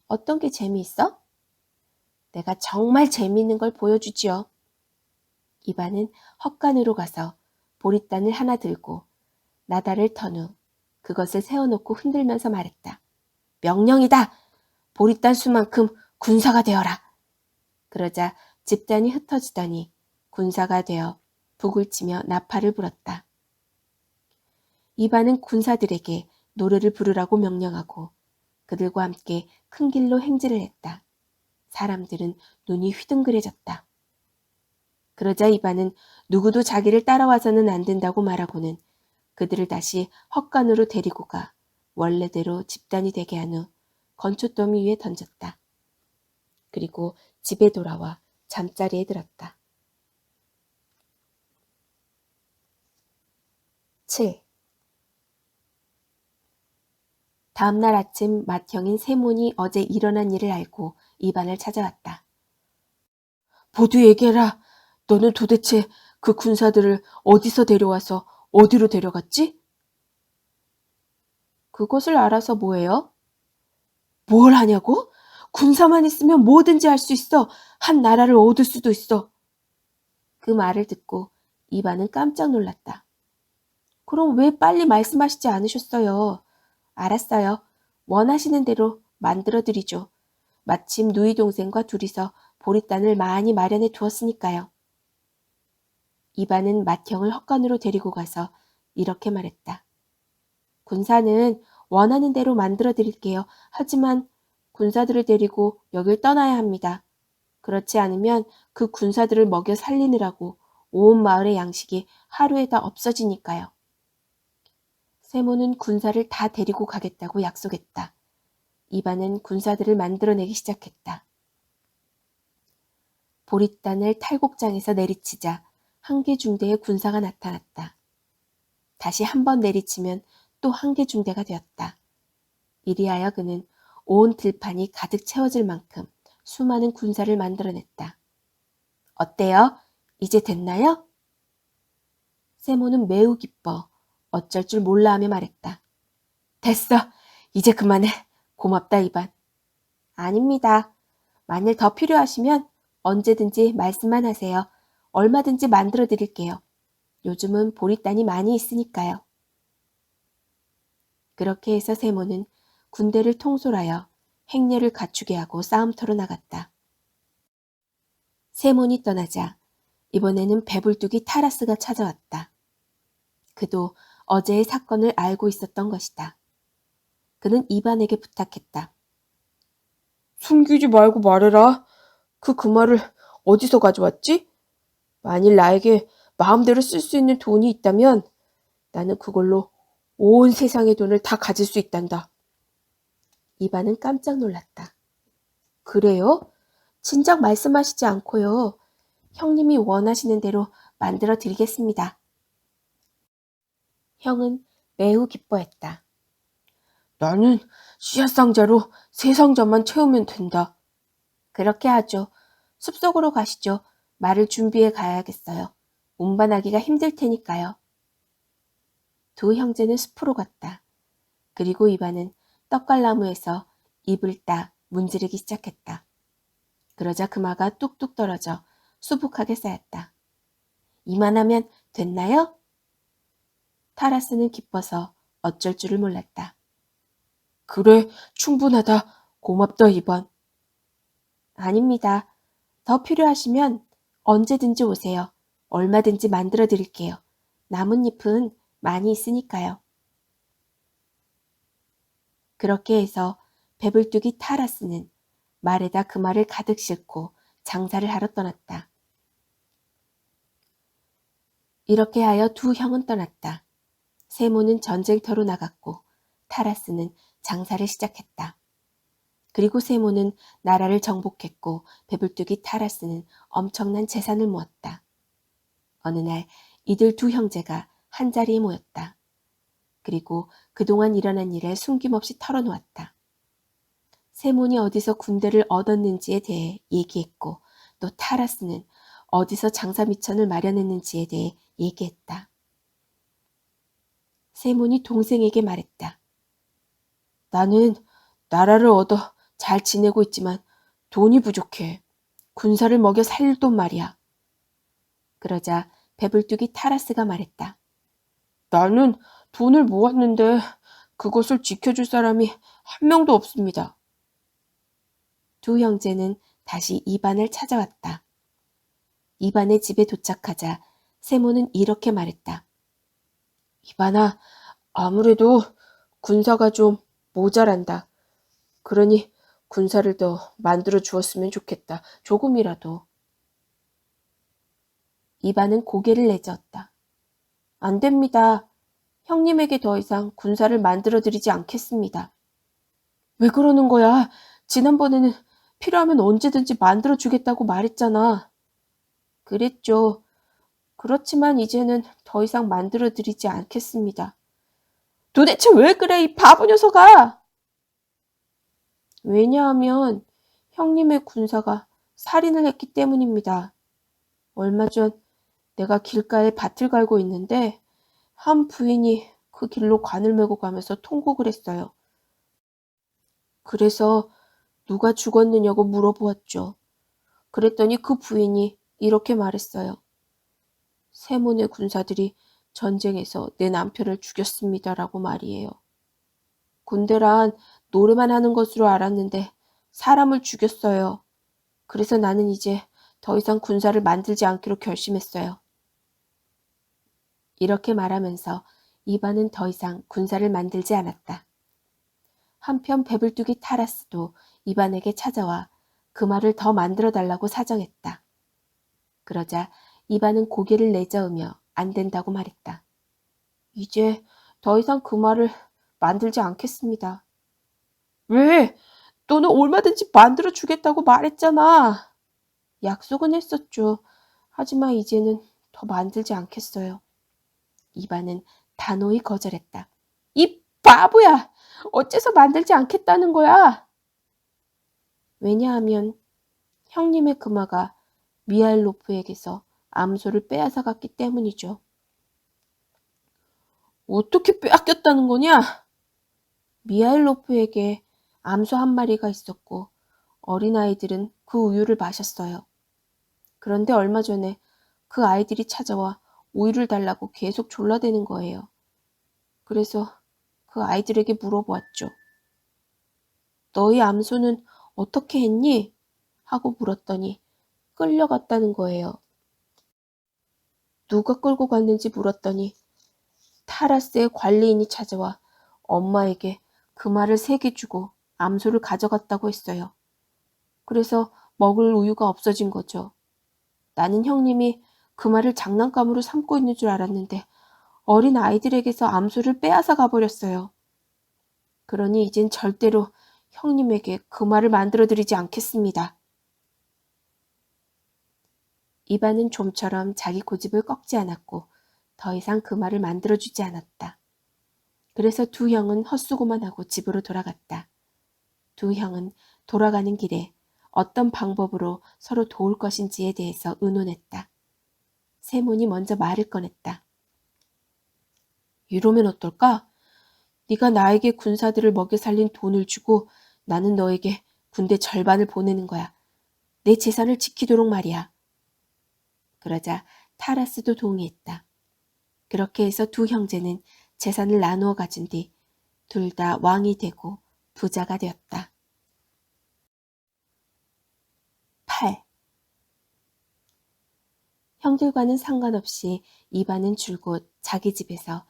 어떤 게 재미있어? 내가 정말 재미있는 걸 보여주지요. 이반은 헛간으로 가서 보릿단을 하나 들고 나다를 턴 후 그것을 세워놓고 흔들면서 말했다. 명령이다! 보릿단 수만큼 군사가 되어라! 그러자 집단이 흩어지더니 군사가 되어 북을 치며 나팔을 불었다. 이반은 군사들에게 노래를 부르라고 명령하고 그들과 함께 큰 길로 행진을 했다. 사람들은 눈이 휘둥그레졌다. 그러자 이반은 누구도 자기를 따라와서는 안 된다고 말하고는 그들을 다시 헛간으로 데리고 가 원래대로 집단이 되게 한 후 건초더미 위에 던졌다. 그리고 집에 돌아와 잠자리에 들었다. 7. 다음날 아침 맏형인 세몬이 어제 일어난 일을 알고 이반을 찾아왔다. 모두 얘기해라. 너는 도대체 그 군사들을 어디서 데려와서 어디로 데려갔지? 그것을 알아서 뭐해요? 뭘 하냐고? 군사만 있으면 뭐든지 할 수 있어. 한 나라를 얻을 수도 있어. 그 말을 듣고 이반은 깜짝 놀랐다. 그럼 왜 빨리 말씀하시지 않으셨어요? 알았어요. 원하시는 대로 만들어드리죠. 마침 누이 동생과 둘이서 보릿단을 많이 마련해 두었으니까요. 이반은 맏형을 헛간으로 데리고 가서 이렇게 말했다. 군사는 원하는 대로 만들어 드릴게요. 하지만 군사들을 데리고 여길 떠나야 합니다. 그렇지 않으면 그 군사들을 먹여 살리느라고 온 마을의 양식이 하루에 다 없어지니까요. 세모는 군사를 다 데리고 가겠다고 약속했다. 이반은 군사들을 만들어내기 시작했다. 보릿단을 탈곡장에서 내리치자 한 개 중대의 군사가 나타났다. 다시 한 번 내리치면 또 한 개 중대가 되었다. 이리하여 그는 온 들판이 가득 채워질 만큼 수많은 군사를 만들어냈다. 어때요? 이제 됐나요? 세모는 매우 기뻐 어쩔 줄 몰라 하며 말했다. 됐어. 이제 그만해. 고맙다, 이반. 아닙니다. 만일 더 필요하시면 언제든지 말씀만 하세요. 얼마든지 만들어 드릴게요. 요즘은 보릿단이 많이 있으니까요. 그렇게 해서 세모는 군대를 통솔하여 행렬을 갖추게 하고 싸움터로 나갔다. 세몬이 떠나자 이번에는 배불뚝이 타라스가 찾아왔다. 그도 어제의 사건을 알고 있었던 것이다. 그는 이반에게 부탁했다. 숨기지 말고 말해라. 그 말을 어디서 가져왔지? 만일 나에게 마음대로 쓸 수 있는 돈이 있다면 나는 그걸로 온 세상의 돈을 다 가질 수 있단다. 이반은 깜짝 놀랐다. 그래요? 진작 말씀하시지 않고요. 형님이 원하시는 대로 만들어 드리겠습니다. 형은 매우 기뻐했다. 나는 씨앗상자로 세 상자만 채우면 된다. 그렇게 하죠. 숲속으로 가시죠. 말을 준비해 가야겠어요. 운반하기가 힘들 테니까요. 두 형제는 숲으로 갔다. 그리고 이반은 떡갈나무에서 잎을 따 문지르기 시작했다. 그러자 금화가 뚝뚝 떨어져 수북하게 쌓였다. 이만하면 됐나요? 타라스는 기뻐서 어쩔 줄을 몰랐다. 그래, 충분하다. 고맙다, 이반. 아닙니다. 더 필요하시면 언제든지 오세요. 얼마든지 만들어 드릴게요. 나뭇잎은 많이 있으니까요. 그렇게 해서 배불뚝이 타라스는 말에다 그 말을 가득 싣고 장사를 하러 떠났다. 이렇게 하여 두 형은 떠났다. 세모는 전쟁터로 나갔고 타라스는 장사를 시작했다. 그리고 세모는 나라를 정복했고 배불뚝이 타라스는 엄청난 재산을 모았다. 어느 날 이들 두 형제가 한자리에 모였다. 그리고 그동안 일어난 일을 숨김없이 털어놓았다. 세몬이 어디서 군대를 얻었는지에 대해 얘기했고 또 타라스는 어디서 장사미천을 마련했는지에 대해 얘기했다. 세몬이 동생에게 말했다. 나는 나라를 얻어 잘 지내고 있지만 돈이 부족해. 군사를 먹여 살릴 돈 말이야. 그러자 배불뚝이 타라스가 말했다. 나는 돈을 모았는데 그것을 지켜줄 사람이 한 명도 없습니다. 두 형제는 다시 이반을 찾아왔다. 이반의 집에 도착하자 세모는 이렇게 말했다. 이반아, 아무래도 군사가 좀 모자란다. 그러니 군사를 더 만들어 주었으면 좋겠다. 조금이라도. 이반은 고개를 내저었다. 안 됩니다. 형님에게 더 이상 군사를 만들어 드리지 않겠습니다. 왜 그러는 거야? 지난번에는 필요하면 언제든지 만들어 주겠다고 말했잖아. 그랬죠. 그렇지만 이제는 더 이상 만들어 드리지 않겠습니다. 도대체 왜 그래, 이 바보 녀석아! 왜냐하면 형님의 군사가 살인을 했기 때문입니다. 얼마 전 내가 길가에 밭을 갈고 있는데 한 부인이 그 길로 관을 메고 가면서 통곡을 했어요. 그래서 누가 죽었느냐고 물어보았죠. 그랬더니 그 부인이 이렇게 말했어요. 세몬의 군사들이 전쟁에서 내 남편을 죽였습니다라고 말이에요. 군대란 노래만 하는 것으로 알았는데 사람을 죽였어요. 그래서 나는 이제 더 이상 군사를 만들지 않기로 결심했어요. 이렇게 말하면서 이반은 더 이상 군사를 만들지 않았다. 한편 배불뚝이 타라스도 이반에게 찾아와 그 말을 더 만들어 달라고 사정했다. 그러자 이반은 고개를 내저으며 안 된다고 말했다. 이제 더 이상 그 말을 만들지 않겠습니다. 왜? 너는 얼마든지 만들어 주겠다고 말했잖아. 약속은 했었죠. 하지만 이제는 더 만들지 않겠어요. 이반은 단호히 거절했다. 이 바보야! 어째서 만들지 않겠다는 거야? 왜냐하면 형님의 금화가 미하일로프에게서 암소를 빼앗아 갔기 때문이죠. 어떻게 빼앗겼다는 거냐? 미하일로프에게 암소 한 마리가 있었고 어린아이들은 그 우유를 마셨어요. 그런데 얼마 전에 그 아이들이 찾아와 우유를 달라고 계속 졸라대는 거예요. 그래서 그 아이들에게 물어보았죠. 너희 암소는 어떻게 했니? 하고 물었더니 끌려갔다는 거예요. 누가 끌고 갔는지 물었더니 타라스의 관리인이 찾아와 엄마에게 그 말을 3개 주고 암소를 가져갔다고 했어요. 그래서 먹을 우유가 없어진 거죠. 나는 형님이 그 말을 장난감으로 삼고 있는 줄 알았는데 어린 아이들에게서 암소를 빼앗아 가버렸어요. 그러니 이젠 절대로 형님에게 그 말을 만들어드리지 않겠습니다. 이반은 좀처럼 자기 고집을 꺾지 않았고 더 이상 그 말을 만들어주지 않았다. 그래서 두 형은 헛수고만 하고 집으로 돌아갔다. 두 형은 돌아가는 길에 어떤 방법으로 서로 도울 것인지에 대해서 의논했다. 세몬이 먼저 말을 꺼냈다. 이러면 어떨까? 네가 나에게 군사들을 먹여 살린 돈을 주고 나는 너에게 군대 절반을 보내는 거야. 내 재산을 지키도록 말이야. 그러자 타라스도 동의했다. 그렇게 해서 두 형제는 재산을 나누어 가진 뒤 둘 다 왕이 되고 부자가 되었다. 8. 형들과는 상관없이 이반은 줄곧 자기 집에서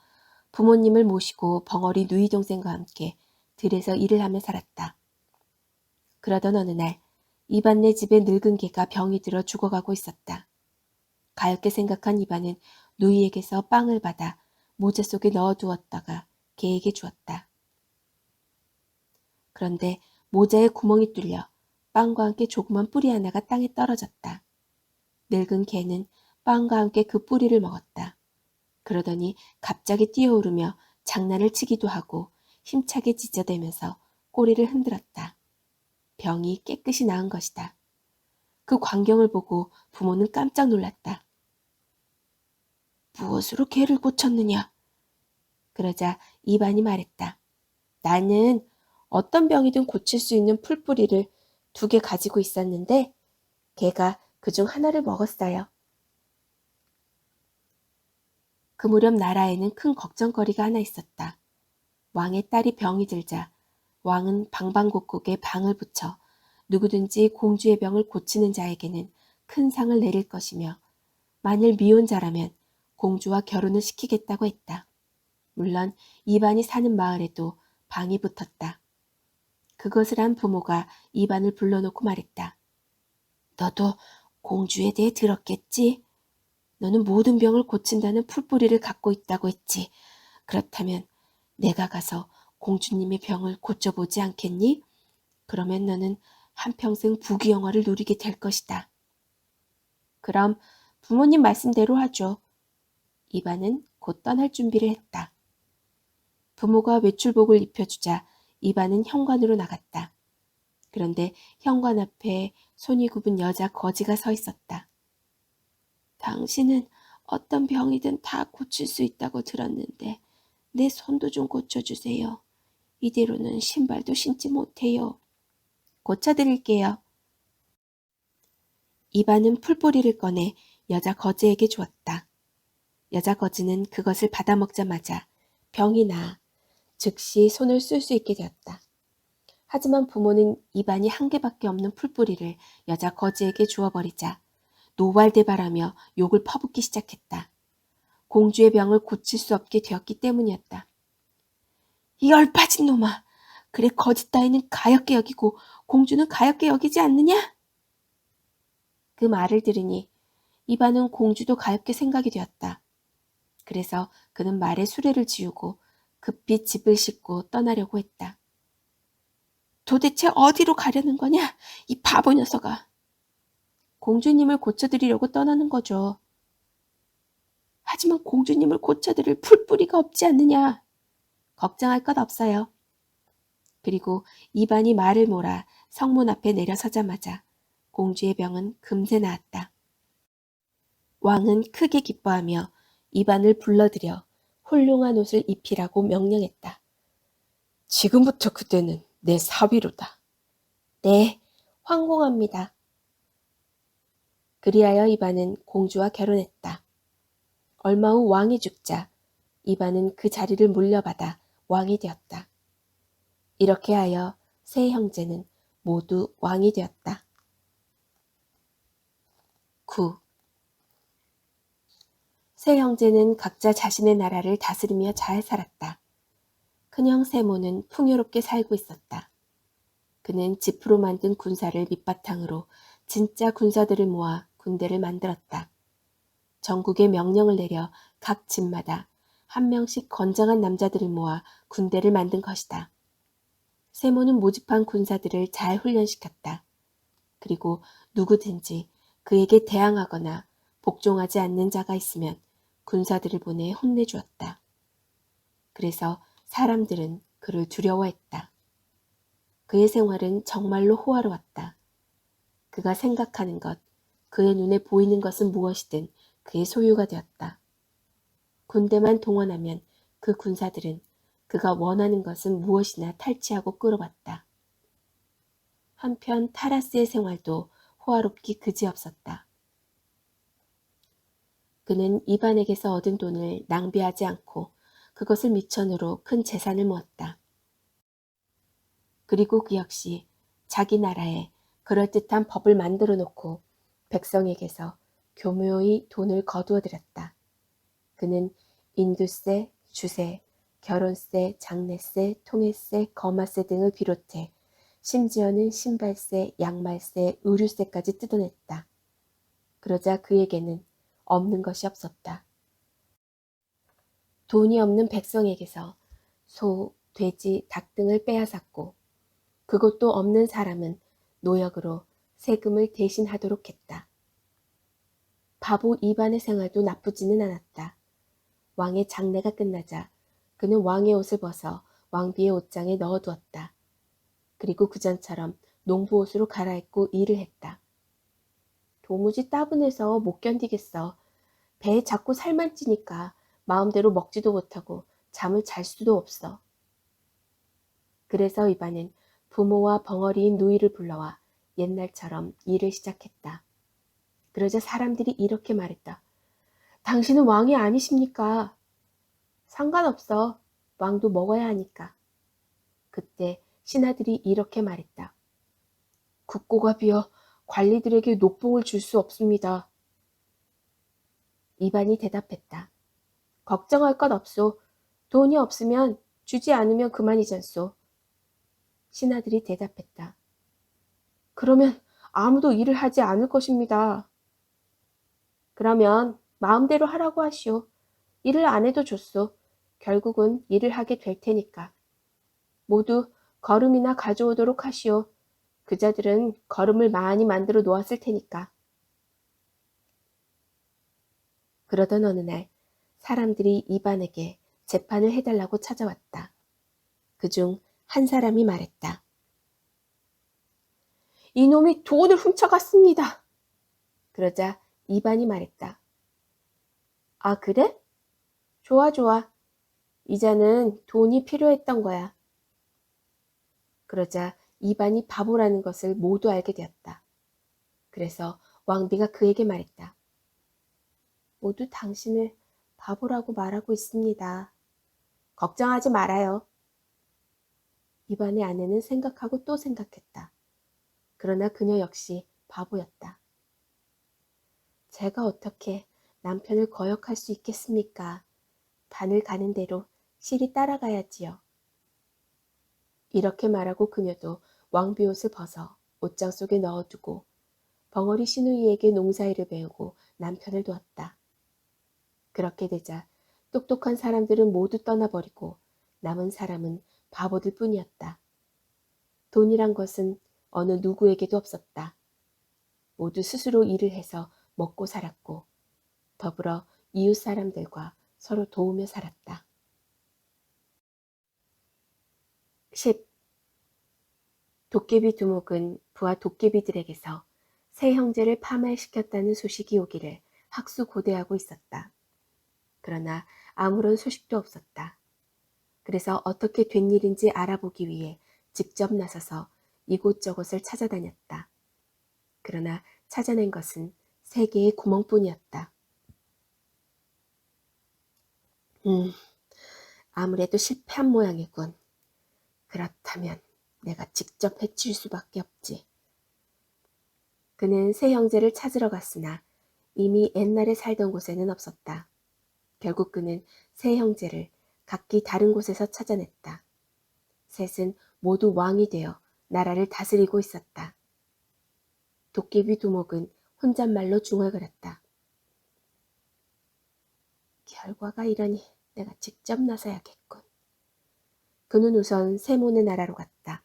부모님을 모시고 벙어리 누이 동생과 함께 들에서 일을 하며 살았다. 그러던 어느 날 이반네 집에 늙은 개가 병이 들어 죽어가고 있었다. 가엾게 생각한 이반은 누이에게서 빵을 받아 모자 속에 넣어두었다가 개에게 주었다. 그런데 모자에 구멍이 뚫려 빵과 함께 조그만 뿌리 하나가 땅에 떨어졌다. 늙은 개는 빵과 함께 그 뿌리를 먹었다. 그러더니 갑자기 뛰어오르며 장난을 치기도 하고 힘차게 짖어대면서 꼬리를 흔들었다. 병이 깨끗이 나은 것이다. 그 광경을 보고 부모는 깜짝 놀랐다. 무엇으로 개를 고쳤느냐? 그러자 이반이 말했다. 나는 어떤 병이든 고칠 수 있는 풀뿌리를 2개 가지고 있었는데 개가 그중 하나를 먹었어요. 그 무렵 나라에는 큰 걱정거리가 하나 있었다. 왕의 딸이 병이 들자 왕은 방방곡곡에 방을 붙여 누구든지 공주의 병을 고치는 자에게는 큰 상을 내릴 것이며 만일 미혼자라면 공주와 결혼을 시키겠다고 했다. 물론 이반이 사는 마을에도 방이 붙었다. 그것을 한 부모가 이반을 불러놓고 말했다. 너도 공주에 대해 들었겠지? 너는 모든 병을 고친다는 풀뿌리를 갖고 있다고 했지. 그렇다면 내가 가서 공주님의 병을 고쳐보지 않겠니? 그러면 너는 한평생 부귀영화를 누리게 될 것이다. 그럼 부모님 말씀대로 하죠. 이반은 곧 떠날 준비를 했다. 부모가 외출복을 입혀주자 이반은 현관으로 나갔다. 그런데 현관 앞에 손이 굽은 여자 거지가 서 있었다. 당신은 어떤 병이든 다 고칠 수 있다고 들었는데 내 손도 좀 고쳐주세요. 이대로는 신발도 신지 못해요. 고쳐드릴게요. 이반은 풀뿌리를 꺼내 여자 거지에게 주었다. 여자 거지는 그것을 받아먹자마자 병이 나아 즉시 손을 쓸 수 있게 되었다. 하지만 부모는 이반이 1개밖에 없는 풀뿌리를 여자 거지에게 주어버리자 노발대발하며 욕을 퍼붓기 시작했다. 공주의 병을 고칠 수 없게 되었기 때문이었다. 이 얼빠진 놈아! 그래 거지 따위는 가엾게 여기고 공주는 가엾게 여기지 않느냐? 그 말을 들으니 이반은 공주도 가엾게 생각이 되었다. 그래서 그는 말에 수레를 지우고 급히 집을 싣고 떠나려고 했다. 도대체 어디로 가려는 거냐? 이 바보 녀석아! 공주님을 고쳐드리려고 떠나는 거죠. 하지만 공주님을 고쳐드릴 풀뿌리가 없지 않느냐? 걱정할 것 없어요. 그리고 이반이 말을 몰아 성문 앞에 내려서자마자 공주의 병은 금세 나았다. 왕은 크게 기뻐하며 이반을 불러들여 훌륭한 옷을 입히라고 명령했다. 지금부터 그대는 내 사위로다. 네, 황공합니다. 그리하여 이반은 공주와 결혼했다. 얼마 후 왕이 죽자 이반은 그 자리를 물려받아 왕이 되었다. 이렇게 하여 세 형제는 모두 왕이 되었다. 9. 세 형제는 각자 자신의 나라를 다스리며 잘 살았다. 큰형 세모는 풍요롭게 살고 있었다. 그는 지프로 만든 군사를 밑바탕으로 진짜 군사들을 모아 군대를 만들었다. 전국에 명령을 내려 각 집마다 한 명씩 건장한 남자들을 모아 군대를 만든 것이다. 세모는 모집한 군사들을 잘 훈련시켰다. 그리고 누구든지 그에게 대항하거나 복종하지 않는 자가 있으면 군사들을 보내 혼내주었다. 그래서 사람들은 그를 두려워했다. 그의 생활은 정말로 호화로웠다. 그가 생각하는 것, 그의 눈에 보이는 것은 무엇이든 그의 소유가 되었다. 군대만 동원하면 그 군사들은 그가 원하는 것은 무엇이나 탈취하고 끌어왔다. 한편 타라스의 생활도 호화롭기 그지없었다. 그는 이반에게서 얻은 돈을 낭비하지 않고 그것을 미천으로 큰 재산을 모았다. 그리고 그 역시 자기 나라에 그럴듯한 법을 만들어 놓고 백성에게서 교묘히 돈을 거두어들였다. 그는 인두세, 주세, 결혼세, 장례세, 통일세, 거마세 등을 비롯해 심지어는 신발세, 양말세, 의류세까지 뜯어냈다. 그러자 그에게는 없는 것이 없었다. 돈이 없는 백성에게서 소, 돼지, 닭 등을 빼앗았고 그것도 없는 사람은 노역으로 세금을 대신하도록 했다. 바보 이반의 생활도 나쁘지는 않았다. 왕의 장례가 끝나자 그는 왕의 옷을 벗어 왕비의 옷장에 넣어두었다. 그리고 그전처럼 농부 옷으로 갈아입고 일을 했다. 도무지 따분해서 못 견디겠어. 배에 자꾸 살만 찌니까 마음대로 먹지도 못하고 잠을 잘 수도 없어. 그래서 이반은 부모와 벙어리인 누이를 불러와 옛날처럼 일을 시작했다. 그러자 사람들이 이렇게 말했다. 당신은 왕이 아니십니까? 상관없어. 왕도 먹어야 하니까. 그때 신하들이 이렇게 말했다. 국고가 비어 관리들에게 녹봉을 줄 수 없습니다. 이반이 대답했다. 걱정할 것 없소. 돈이 없으면 주지 않으면 그만이잖소. 신하들이 대답했다. 그러면 아무도 일을 하지 않을 것입니다. 그러면 마음대로 하라고 하시오. 일을 안 해도 좋소. 결국은 일을 하게 될 테니까. 모두 거름이나 가져오도록 하시오. 그자들은 거름을 많이 만들어 놓았을 테니까. 그러던 어느 날 사람들이 이반에게 재판을 해달라고 찾아왔다. 그중 한 사람이 말했다. 이놈이 돈을 훔쳐갔습니다. 그러자 이반이 말했다. 아, 그래? 좋아, 좋아. 이자는 돈이 필요했던 거야. 그러자 이반이 바보라는 것을 모두 알게 되었다. 그래서 왕비가 그에게 말했다. 모두 당신을 바보라고 말하고 있습니다. 걱정하지 말아요. 이반의 아내는 생각하고 또 생각했다. 그러나 그녀 역시 바보였다. 제가 어떻게 남편을 거역할 수 있겠습니까? 바늘 가는 대로 실이 따라가야지요. 이렇게 말하고 그녀도 왕비 옷을 벗어 옷장 속에 넣어두고 벙어리 시누이에게 농사일을 배우고 남편을 두었다. 그렇게 되자 똑똑한 사람들은 모두 떠나버리고 남은 사람은 바보들 뿐이었다. 돈이란 것은 어느 누구에게도 없었다. 모두 스스로 일을 해서 먹고 살았고 더불어 이웃 사람들과 서로 도우며 살았다. 10. 도깨비 두목은 부하 도깨비들에게서 세 형제를 파멸시켰다는 소식이 오기를 학수고대하고 있었다. 그러나 아무런 소식도 없었다. 그래서 어떻게 된 일인지 알아보기 위해 직접 나서서 이곳저곳을 찾아다녔다. 그러나 찾아낸 것은 3개의 구멍뿐이었다. 아무래도 실패한 모양이군. 그렇다면 내가 직접 해칠 수밖에 없지. 그는 세 형제를 찾으러 갔으나 이미 옛날에 살던 곳에는 없었다. 결국 그는 세 형제를 각기 다른 곳에서 찾아냈다. 셋은 모두 왕이 되어 나라를 다스리고 있었다. 도깨비 두목은 혼잣말로 중얼거렸다. 결과가 이러니 내가 직접 나서야겠군. 그는 우선 세몬의 나라로 갔다.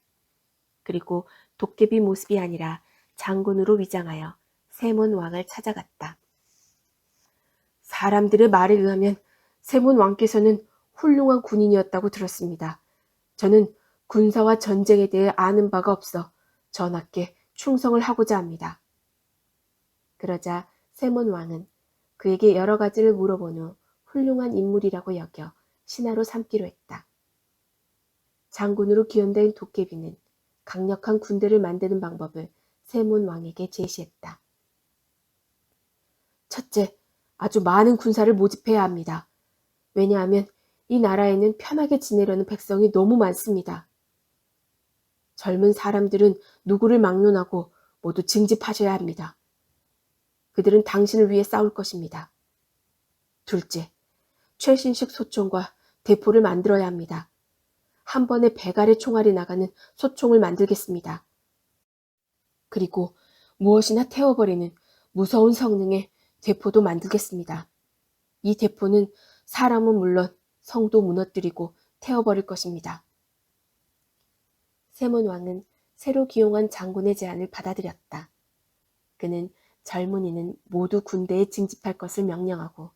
그리고 도깨비 모습이 아니라 장군으로 위장하여 세몬 왕을 찾아갔다. 사람들의 말에 의하면 세몬 왕께서는 훌륭한 군인이었다고 들었습니다. 저는 군사와 전쟁에 대해 아는 바가 없어 전하께 충성을 하고자 합니다. 그러자 세몬 왕은 그에게 여러 가지를 물어본 후 훌륭한 인물이라고 여겨 신하로 삼기로 했다. 장군으로 기원된 도깨비는 강력한 군대를 만드는 방법을 세몬 왕에게 제시했다. 첫째, 아주 많은 군사를 모집해야 합니다. 왜냐하면 이 나라에는 편하게 지내려는 백성이 너무 많습니다. 젊은 사람들은 누구를 막론하고 모두 징집하셔야 합니다. 그들은 당신을 위해 싸울 것입니다. 둘째, 최신식 소총과 대포를 만들어야 합니다. 한 번에 100알의 총알이 나가는 소총을 만들겠습니다. 그리고 무엇이나 태워버리는 무서운 성능의 대포도 만들겠습니다. 이 대포는 사람은 물론 성도 무너뜨리고 태워버릴 것입니다. 세몬 왕은 새로 기용한 장군의 제안을 받아들였다. 그는 젊은이는 모두 군대에 징집할 것을 명령하고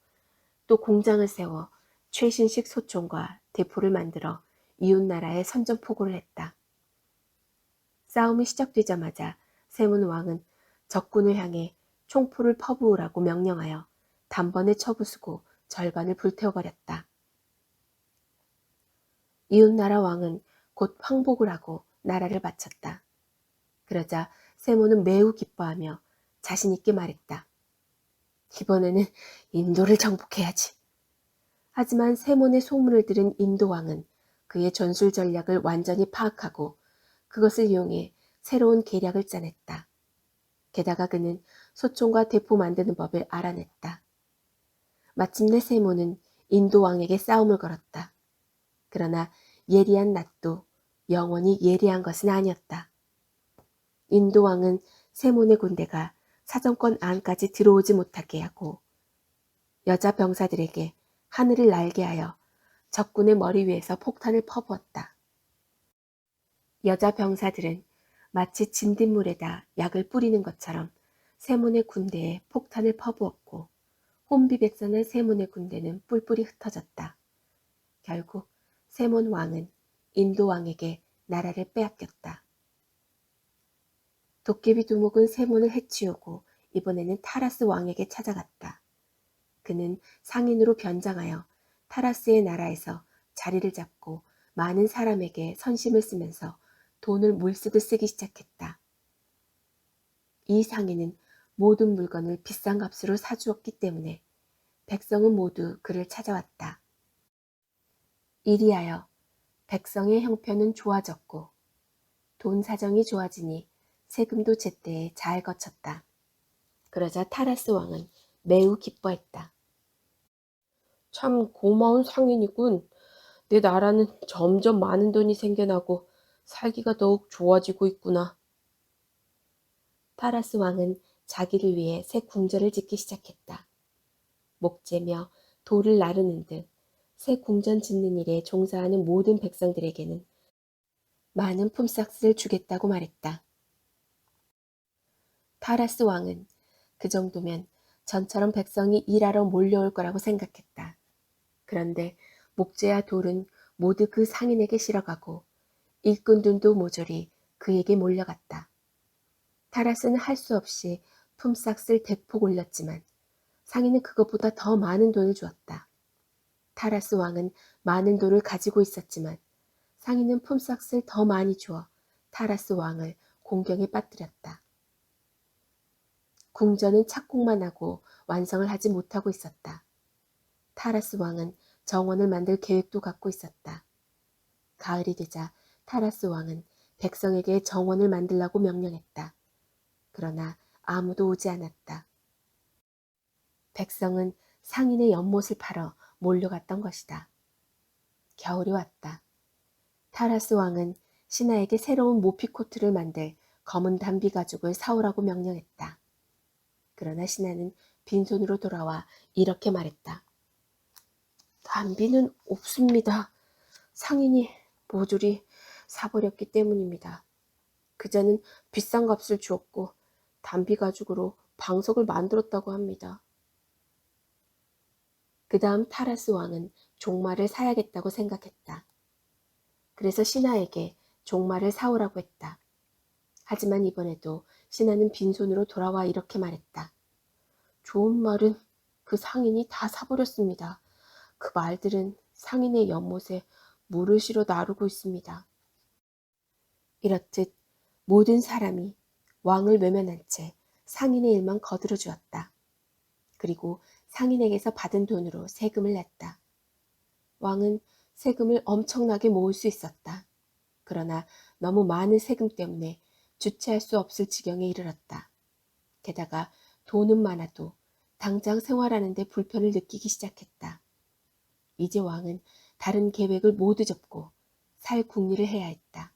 또 공장을 세워 최신식 소총과 대포를 만들어 이웃나라에 선전포고를 했다. 싸움이 시작되자마자 세문 왕은 적군을 향해 총포를 퍼부으라고 명령하여 단번에 쳐부수고 절반을 불태워버렸다. 이웃나라 왕은 곧 황복을 하고 나라를 바쳤다. 그러자 세문은 매우 기뻐하며 자신 있게 말했다. 이번에는 인도를 정복해야지. 하지만 세몬의 소문을 들은 인도 왕은 그의 전술 전략을 완전히 파악하고 그것을 이용해 새로운 계략을 짜냈다. 게다가 그는 소총과 대포 만드는 법을 알아냈다. 마침내 세몬은 인도 왕에게 싸움을 걸었다. 그러나 예리한 낫도 영원히 예리한 것은 아니었다. 인도 왕은 세몬의 군대가 사정권 안까지 들어오지 못하게 하고 여자 병사들에게 하늘을 날게 하여 적군의 머리 위에서 폭탄을 퍼부었다. 여자 병사들은 마치 진딧물에다 약을 뿌리는 것처럼 세몬의 군대에 폭탄을 퍼부었고 혼비백산의 세몬의 군대는 뿔뿔이 흩어졌다. 결국 세몬 왕은 인도 왕에게 나라를 빼앗겼다. 도깨비 두목은 세몬을 해치우고 이번에는 타라스 왕에게 찾아갔다. 그는 상인으로 변장하여 타라스의 나라에서 자리를 잡고 많은 사람에게 선심을 쓰면서 돈을 물쓰듯 쓰기 시작했다. 이 상인은 모든 물건을 비싼 값으로 사주었기 때문에 백성은 모두 그를 찾아왔다. 이리하여 백성의 형편은 좋아졌고 돈 사정이 좋아지니 세금도 제때에 잘 거쳤다. 그러자 타라스 왕은 매우 기뻐했다. 참 고마운 상인이군. 내 나라는 점점 많은 돈이 생겨나고 살기가 더욱 좋아지고 있구나. 타라스 왕은 자기를 위해 새 궁전을 짓기 시작했다. 목재며 돌을 나르는 등 새 궁전 짓는 일에 종사하는 모든 백성들에게는 많은 품삯을 주겠다고 말했다. 타라스 왕은 그 정도면 전처럼 백성이 일하러 몰려올 거라고 생각했다. 그런데 목재와 돌은 모두 그 상인에게 실어가고 일꾼들도 모조리 그에게 몰려갔다. 타라스는 할 수 없이 품삯을 대폭 올렸지만 상인은 그것보다 더 많은 돈을 주었다. 타라스 왕은 많은 돈을 가지고 있었지만 상인은 품삯을 더 많이 주어 타라스 왕을 공경에 빠뜨렸다. 궁전은 착공만 하고 완성을 하지 못하고 있었다. 타라스 왕은 정원을 만들 계획도 갖고 있었다. 가을이 되자 타라스 왕은 백성에게 정원을 만들라고 명령했다. 그러나 아무도 오지 않았다. 백성은 상인의 연못을 팔아 몰려갔던 것이다. 겨울이 왔다. 타라스 왕은 신하에게 새로운 모피코트를 만들 검은 담비 가죽을 사오라고 명령했다. 그러나 신하는 빈손으로 돌아와 이렇게 말했다. 담비는 없습니다. 상인이 모조리 사버렸기 때문입니다. 그자는 비싼 값을 주었고 담비 가죽으로 방석을 만들었다고 합니다. 그 다음 타라스 왕은 종말을 사야겠다고 생각했다. 그래서 신하에게 종말을 사오라고 했다. 하지만 이번에도 신하는 빈손으로 돌아와 이렇게 말했다. 좋은 말은 그 상인이 다 사버렸습니다. 그 말들은 상인의 연못에 물을 실어 나르고 있습니다. 이렇듯 모든 사람이 왕을 외면한 채 상인의 일만 거들어 주었다. 그리고 상인에게서 받은 돈으로 세금을 냈다. 왕은 세금을 엄청나게 모을 수 있었다. 그러나 너무 많은 세금 때문에 주체할 수 없을 지경에 이르렀다. 게다가 돈은 많아도 당장 생활하는 데 불편을 느끼기 시작했다. 이제 왕은 다른 계획을 모두 접고 살 궁리를 해야 했다.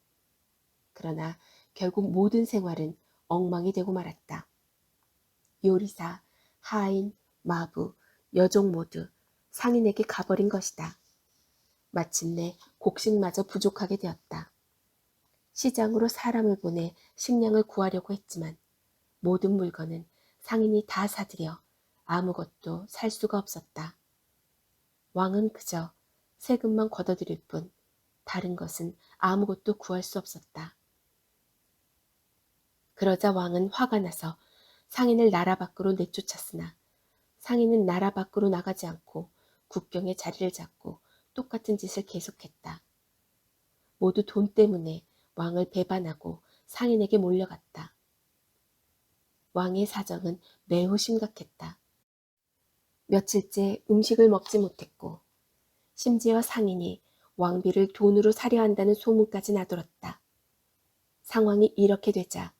그러나 결국 모든 생활은 엉망이 되고 말았다. 요리사, 하인, 마부, 여종 모두 상인에게 가버린 것이다. 마침내 곡식마저 부족하게 되었다. 시장으로 사람을 보내 식량을 구하려고 했지만 모든 물건은 상인이 다 사들여 아무것도 살 수가 없었다. 왕은 그저 세금만 걷어들일 뿐 다른 것은 아무것도 구할 수 없었다. 그러자 왕은 화가 나서 상인을 나라 밖으로 내쫓았으나 상인은 나라 밖으로 나가지 않고 국경에 자리를 잡고 똑같은 짓을 계속했다. 모두 돈 때문에 왕을 배반하고 상인에게 몰려갔다. 왕의 사정은 매우 심각했다. 며칠째 음식을 먹지 못했고 심지어 상인이 왕비를 돈으로 사려 한다는 소문까지 나돌았다. 상황이 이렇게 되자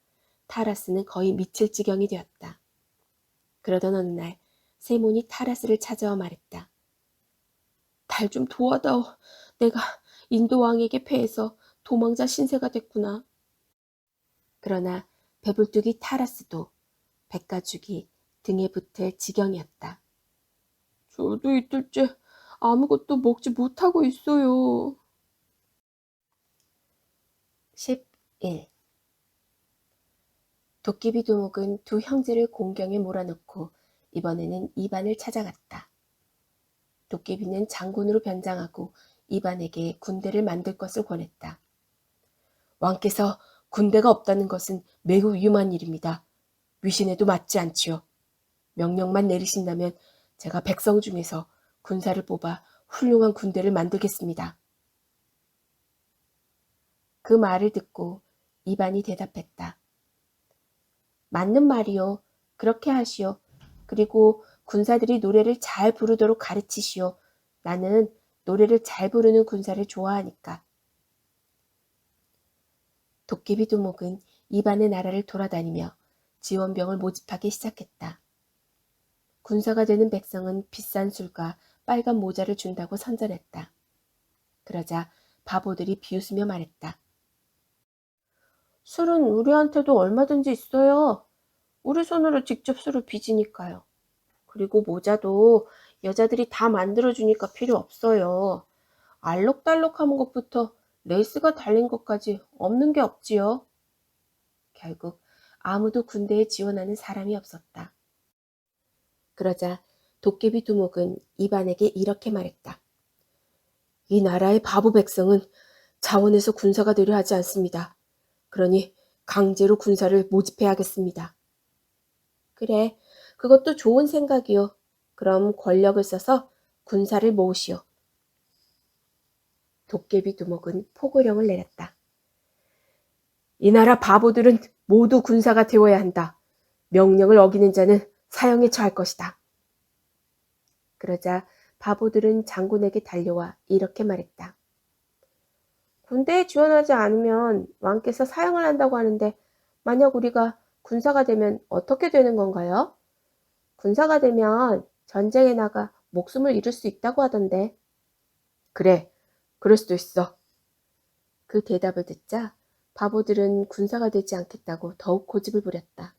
타라스는 거의 미칠 지경이 되었다. 그러던 어느 날 세몬이 타라스를 찾아와 말했다. 달 좀 도와다오. 내가 인도 왕에게 패해서 도망자 신세가 됐구나. 그러나 배불뚝이 타라스도 백가죽이 등에 붙을 지경이었다. 저도 이틀째 아무것도 먹지 못하고 있어요. 11. 도깨비 두목은 두 형제를 공경에 몰아넣고 이번에는 이반을 찾아갔다. 도깨비는 장군으로 변장하고 이반에게 군대를 만들 것을 권했다. 왕께서 군대가 없다는 것은 매우 위험한 일입니다. 위신에도 맞지 않지요. 명령만 내리신다면 제가 백성 중에서 군사를 뽑아 훌륭한 군대를 만들겠습니다. 그 말을 듣고 이반이 대답했다. 맞는 말이요. 그렇게 하시오. 그리고 군사들이 노래를 잘 부르도록 가르치시오. 나는 노래를 잘 부르는 군사를 좋아하니까. 도깨비 두목은 이반의 나라를 돌아다니며 지원병을 모집하기 시작했다. 군사가 되는 백성은 비싼 술과 빨간 모자를 준다고 선전했다. 그러자 바보들이 비웃으며 말했다. 술은 우리한테도 얼마든지 있어요. 우리 손으로 직접 술을 빚으니까요. 그리고 모자도 여자들이 다 만들어주니까 필요 없어요. 알록달록한 것부터 레이스가 달린 것까지 없는 게 없지요. 결국 아무도 군대에 지원하는 사람이 없었다. 그러자 도깨비 두목은 이반에게 이렇게 말했다. 이 나라의 바보 백성은 자원해서 군사가 되려 하지 않습니다. 그러니 강제로 군사를 모집해야겠습니다. 그래, 그것도 좋은 생각이요. 그럼 권력을 써서 군사를 모으시오. 도깨비 두목은 포고령을 내렸다. 이 나라 바보들은 모두 군사가 되어야 한다. 명령을 어기는 자는 사형에 처할 것이다. 그러자 바보들은 장군에게 달려와 이렇게 말했다. 군대에 지원하지 않으면 왕께서 사형을 한다고 하는데 만약 우리가 군사가 되면 어떻게 되는 건가요? 군사가 되면 전쟁에 나가 목숨을 잃을 수 있다고 하던데. 그래, 그럴 수도 있어. 그 대답을 듣자 바보들은 군사가 되지 않겠다고 더욱 고집을 부렸다.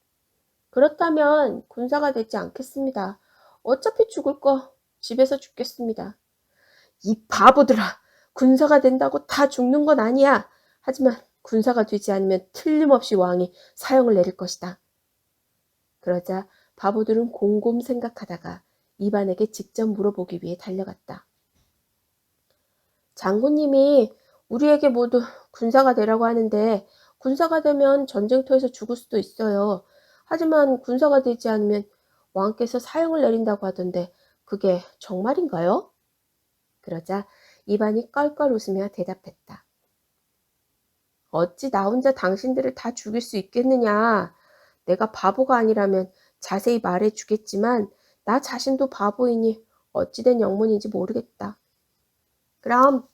그렇다면 군사가 되지 않겠습니다. 어차피 죽을 거 집에서 죽겠습니다. 이 바보들아, 군사가 된다고 다 죽는 건 아니야. 하지만 군사가 되지 않으면 틀림없이 왕이 사형을 내릴 것이다. 그러자 바보들은 곰곰 생각하다가 이반에게 직접 물어보기 위해 달려갔다. 장군님이 우리에게 모두 군사가 되라고 하는데 군사가 되면 전쟁터에서 죽을 수도 있어요. 하지만 군사가 되지 않으면 왕께서 사형을 내린다고 하던데 그게 정말인가요? 그러자 이반이 껄껄 웃으며 대답했다. 어찌 나 혼자 당신들을 다 죽일 수 있겠느냐. 내가 바보가 아니라면 자세히 말해 주겠지만 나 자신도 바보이니 어찌된 영문인지 모르겠다. 그럼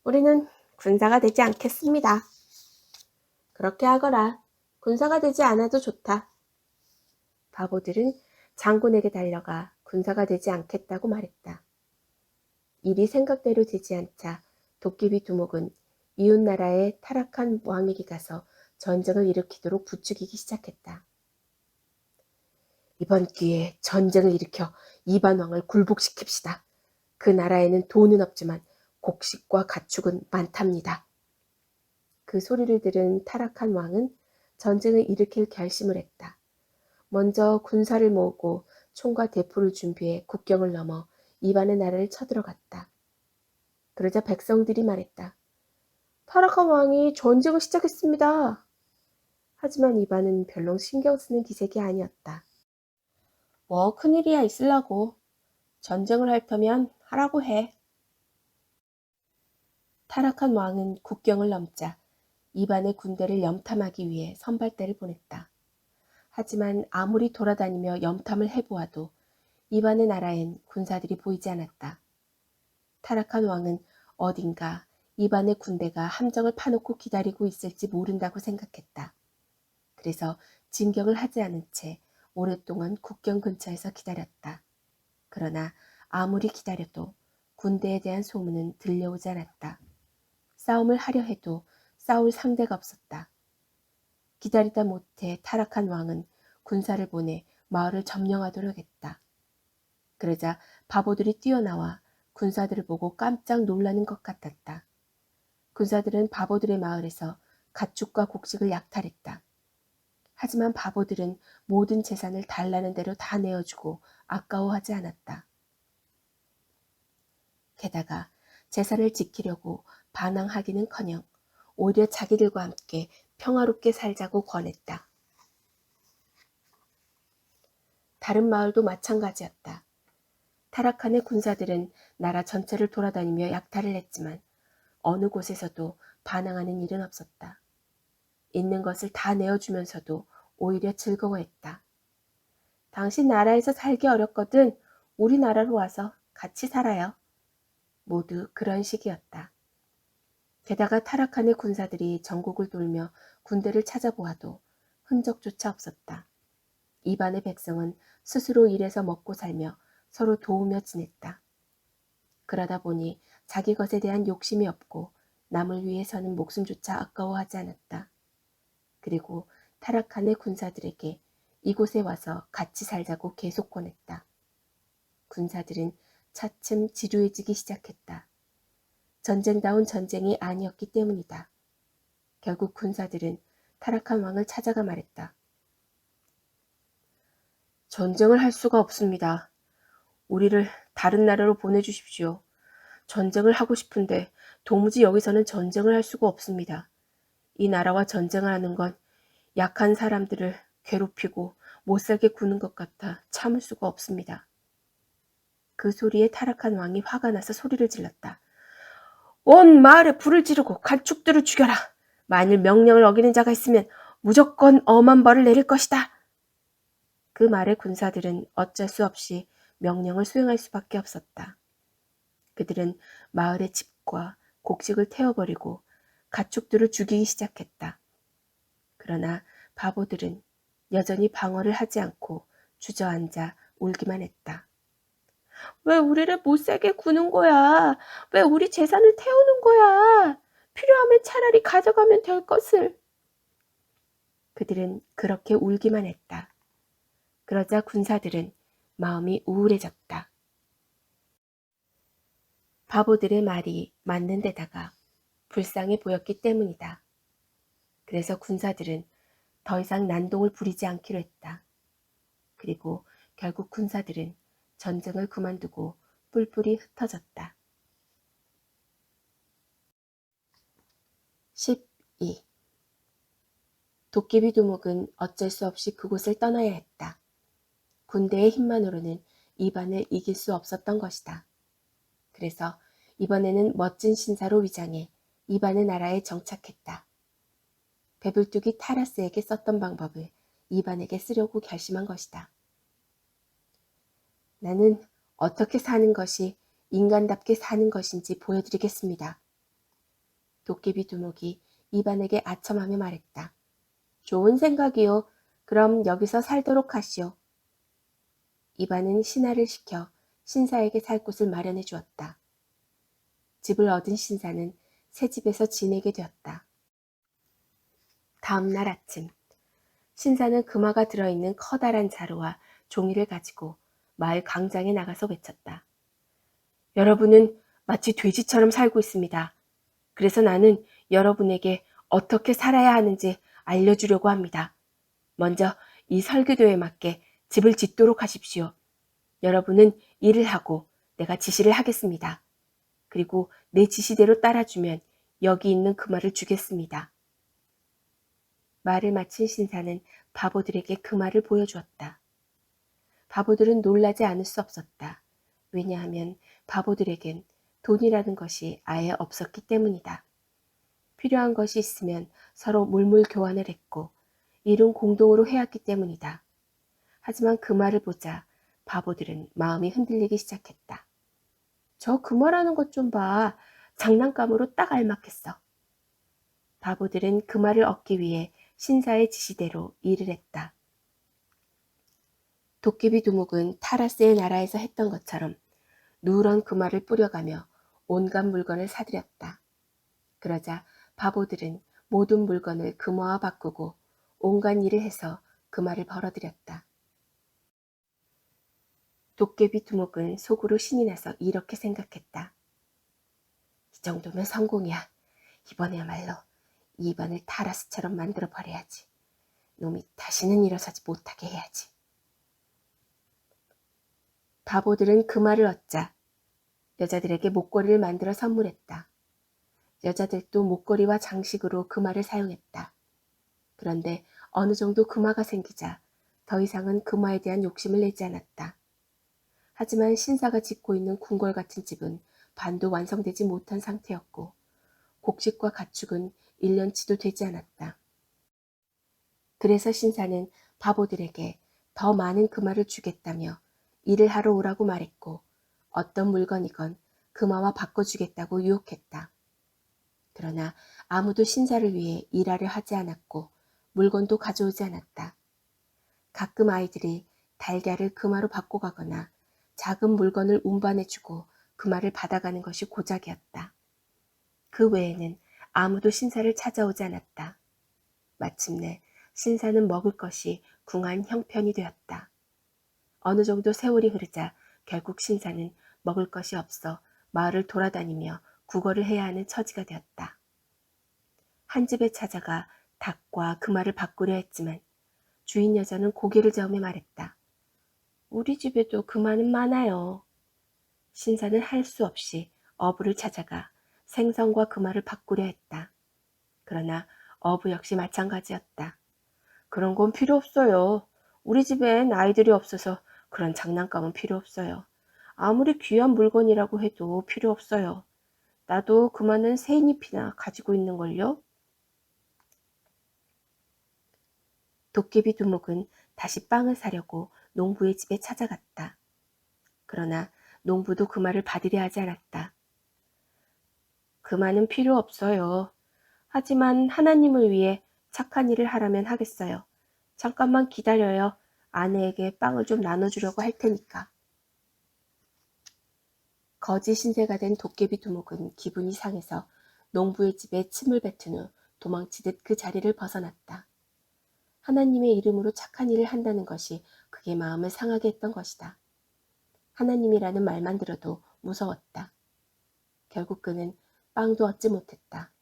우리는 군사가 되지 않겠습니다. 그렇게 하거라. 군사가 되지 않아도 좋다. 바보들은 장군에게 달려가 군사가 되지 않겠다고 말했다. 일이 생각대로 되지 않자 도깨비 두목은 이웃나라의 타락한 왕에게 가서 전쟁을 일으키도록 부추기기 시작했다. 이번 기회에 전쟁을 일으켜 이반 왕을 굴복시킵시다. 그 나라에는 돈은 없지만 곡식과 가축은 많답니다. 그 소리를 들은 타락한 왕은 전쟁을 일으킬 결심을 했다. 먼저 군사를 모으고 총과 대포를 준비해 국경을 넘어 이반의 나라를 쳐들어갔다. 그러자 백성들이 말했다. 타락한 왕이 전쟁을 시작했습니다. 하지만 이반은 별로 신경 쓰는 기색이 아니었다. 뭐 큰일이야 있으려고. 전쟁을 할 터면 하라고 해. 타락한 왕은 국경을 넘자 이반의 군대를 염탐하기 위해 선발대를 보냈다. 하지만 아무리 돌아다니며 염탐을 해보아도 이반의 나라엔 군사들이 보이지 않았다. 타락한 왕은 어딘가 이반의 군대가 함정을 파놓고 기다리고 있을지 모른다고 생각했다. 그래서 진격을 하지 않은 채 오랫동안 국경 근처에서 기다렸다. 그러나 아무리 기다려도 군대에 대한 소문은 들려오지 않았다. 싸움을 하려 해도 싸울 상대가 없었다. 기다리다 못해 타락한 왕은 군사를 보내 마을을 점령하도록 했다. 그러자 바보들이 뛰어나와 군사들을 보고 깜짝 놀라는 것 같았다. 군사들은 바보들의 마을에서 가축과 곡식을 약탈했다. 하지만 바보들은 모든 재산을 달라는 대로 다 내어주고 아까워하지 않았다. 게다가 재산을 지키려고 반항하기는커녕 오히려 자기들과 함께 평화롭게 살자고 권했다. 다른 마을도 마찬가지였다. 타락한의 군사들은 나라 전체를 돌아다니며 약탈을 했지만 어느 곳에서도 반항하는 일은 없었다. 있는 것을 다 내어주면서도 오히려 즐거워했다. 당신 나라에서 살기 어렵거든 우리나라로 와서 같이 살아요. 모두 그런 식이었다. 게다가 타락한의 군사들이 전국을 돌며 군대를 찾아보아도 흔적조차 없었다. 이반의 백성은 스스로 일해서 먹고 살며 서로 도우며 지냈다. 그러다 보니 자기 것에 대한 욕심이 없고 남을 위해서는 목숨조차 아까워하지 않았다. 그리고 타락한의 군사들에게 이곳에 와서 같이 살자고 계속 권했다. 군사들은 차츰 지루해지기 시작했다. 전쟁다운 전쟁이 아니었기 때문이다. 결국 군사들은 타락한 왕을 찾아가 말했다. 전쟁을 할 수가 없습니다. 우리를 다른 나라로 보내주십시오. 전쟁을 하고 싶은데 도무지 여기서는 전쟁을 할 수가 없습니다. 이 나라와 전쟁을 하는 건 약한 사람들을 괴롭히고 못살게 구는 것 같아 참을 수가 없습니다. 그 소리에 타락한 왕이 화가 나서 소리를 질렀다. 온 마을에 불을 지르고 가축들을 죽여라. 만일 명령을 어기는 자가 있으면 무조건 엄한 벌을 내릴 것이다. 그 말에 군사들은 어쩔 수 없이 명령을 수행할 수밖에 없었다. 그들은 마을의 집과 곡식을 태워버리고 가축들을 죽이기 시작했다. 그러나 바보들은 여전히 방어를 하지 않고 주저앉아 울기만 했다. 왜 우리를 못살게 구는 거야? 왜 우리 재산을 태우는 거야? 필요하면 차라리 가져가면 될 것을. 그들은 그렇게 울기만 했다. 그러자 군사들은 마음이 우울해졌다. 바보들의 말이 맞는 데다가 불쌍해 보였기 때문이다. 그래서 군사들은 더 이상 난동을 부리지 않기로 했다. 그리고 결국 군사들은 전쟁을 그만두고 뿔뿔이 흩어졌다. 12. 도깨비 두목은 어쩔 수 없이 그곳을 떠나야 했다. 군대의 힘만으로는 이반을 이길 수 없었던 것이다. 그래서 이번에는 멋진 신사로 위장해 이반의 나라에 정착했다. 배불뚝이 타라스에게 썼던 방법을 이반에게 쓰려고 결심한 것이다. 나는 어떻게 사는 것이 인간답게 사는 것인지 보여드리겠습니다. 도깨비 두목이 이반에게 아첨하며 말했다. 좋은 생각이요. 그럼 여기서 살도록 하시오. 이반은 신하를 시켜 신사에게 살 곳을 마련해 주었다. 집을 얻은 신사는 새 집에서 지내게 되었다. 다음 날 아침, 신사는 금화가 들어있는 커다란 자루와 종이를 가지고 마을 광장에 나가서 외쳤다. 여러분은 마치 돼지처럼 살고 있습니다. 그래서 나는 여러분에게 어떻게 살아야 하는지 알려주려고 합니다. 먼저 이 설교도에 맞게 집을 짓도록 하십시오. 여러분은 일을 하고 내가 지시를 하겠습니다. 그리고 내 지시대로 따라주면 여기 있는 금화를 주겠습니다. 말을 마친 신사는 바보들에게 금화를 보여주었다. 바보들은 놀라지 않을 수 없었다. 왜냐하면 바보들에겐 돈이라는 것이 아예 없었기 때문이다. 필요한 것이 있으면 서로 물물 교환을 했고 일은 공동으로 해왔기 때문이다. 하지만 금화를 보자 바보들은 마음이 흔들리기 시작했다. 저 금화라는 것 좀 봐. 장난감으로 딱 알맞겠어. 바보들은 금화를 얻기 위해 신사의 지시대로 일을 했다. 도깨비 두목은 타라스의 나라에서 했던 것처럼 누런 금화를 뿌려가며 온갖 물건을 사들였다. 그러자 바보들은 모든 물건을 금화와 바꾸고 온갖 일을 해서 금화를 벌어들였다. 도깨비 두목은 속으로 신이 나서 이렇게 생각했다. 이 정도면 성공이야. 이번에야말로 이 입안을 타라스처럼 만들어 버려야지. 놈이 다시는 일어서지 못하게 해야지. 바보들은 금화를 얻자 여자들에게 목걸이를 만들어 선물했다. 여자들도 목걸이와 장식으로 금화를 사용했다. 그런데 어느 정도 금화가 생기자 더 이상은 금화에 대한 욕심을 내지 않았다. 하지만 신사가 짓고 있는 궁궐 같은 집은 반도 완성되지 못한 상태였고 곡식과 가축은 1년치도 되지 않았다. 그래서 신사는 바보들에게 더 많은 금화를 주겠다며 일을 하러 오라고 말했고 어떤 물건이건 금화와 바꿔주겠다고 유혹했다. 그러나 아무도 신사를 위해 일하려 하지 않았고 물건도 가져오지 않았다. 가끔 아이들이 달걀을 금화로 바꿔가거나 작은 물건을 운반해주고 금화를 받아가는 것이 고작이었다. 그 외에는 아무도 신사를 찾아오지 않았다. 마침내 신사는 먹을 것이 궁한 형편이 되었다. 어느 정도 세월이 흐르자 결국 신사는 먹을 것이 없어 마을을 돌아다니며 구걸을 해야 하는 처지가 되었다. 한 집에 찾아가 닭과 금화를 바꾸려 했지만 주인 여자는 고개를 저으며 말했다. 우리 집에도 금화는 많아요. 신사는 할 수 없이 어부를 찾아가 생선과 금화를 바꾸려 했다. 그러나 어부 역시 마찬가지였다. 그런 건 필요 없어요. 우리 집엔 아이들이 없어서 그런 장난감은 필요 없어요. 아무리 귀한 물건이라고 해도 필요 없어요. 나도 금화는 새 잎이나 가지고 있는걸요. 도깨비 두목은 다시 빵을 사려고 농부의 집에 찾아갔다. 그러나 농부도 금화를 받으려 하지 않았다. 금화는 필요 없어요. 하지만 하나님을 위해 착한 일을 하라면 하겠어요. 잠깐만 기다려요. 아내에게 빵을 좀 나눠주려고 할 테니까. 거지 신세가 된 도깨비 두목은 기분이 상해서 농부의 집에 침을 뱉은 후 도망치듯 그 자리를 벗어났다. 하나님의 이름으로 착한 일을 한다는 것이 그의 마음을 상하게 했던 것이다. 하나님이라는 말만 들어도 무서웠다. 결국 그는 빵도 얻지 못했다.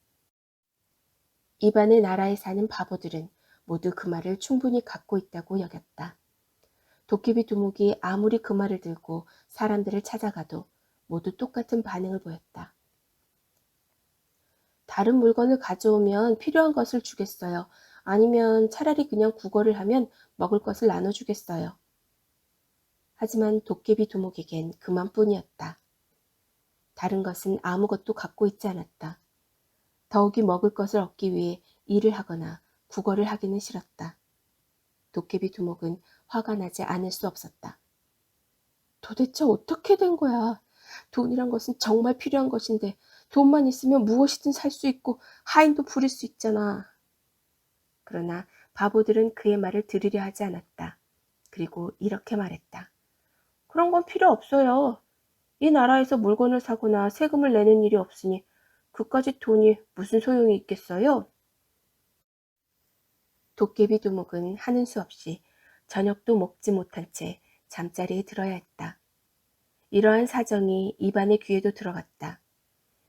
입안의 나라에 사는 바보들은 모두 그 말을 충분히 갖고 있다고 여겼다. 도깨비 두목이 아무리 그 말을 들고 사람들을 찾아가도 모두 똑같은 반응을 보였다. 다른 물건을 가져오면 필요한 것을 주겠어요. 아니면 차라리 그냥 구걸을 하면 먹을 것을 나눠주겠어요. 하지만 도깨비 두목에겐 그만뿐이었다. 다른 것은 아무것도 갖고 있지 않았다. 더욱이 먹을 것을 얻기 위해 일을 하거나 구걸을 하기는 싫었다. 도깨비 두목은 화가 나지 않을 수 없었다. 도대체 어떻게 된 거야? 돈이란 것은 정말 필요한 것인데 돈만 있으면 무엇이든 살 수 있고 하인도 부릴 수 있잖아. 그러나 바보들은 그의 말을 들으려 하지 않았다. 그리고 이렇게 말했다. 그런 건 필요 없어요. 이 나라에서 물건을 사거나 세금을 내는 일이 없으니 그까짓 돈이 무슨 소용이 있겠어요? 도깨비 두목은 하는 수 없이 저녁도 먹지 못한 채 잠자리에 들어야 했다. 이러한 사정이 이반의 귀에도 들어갔다.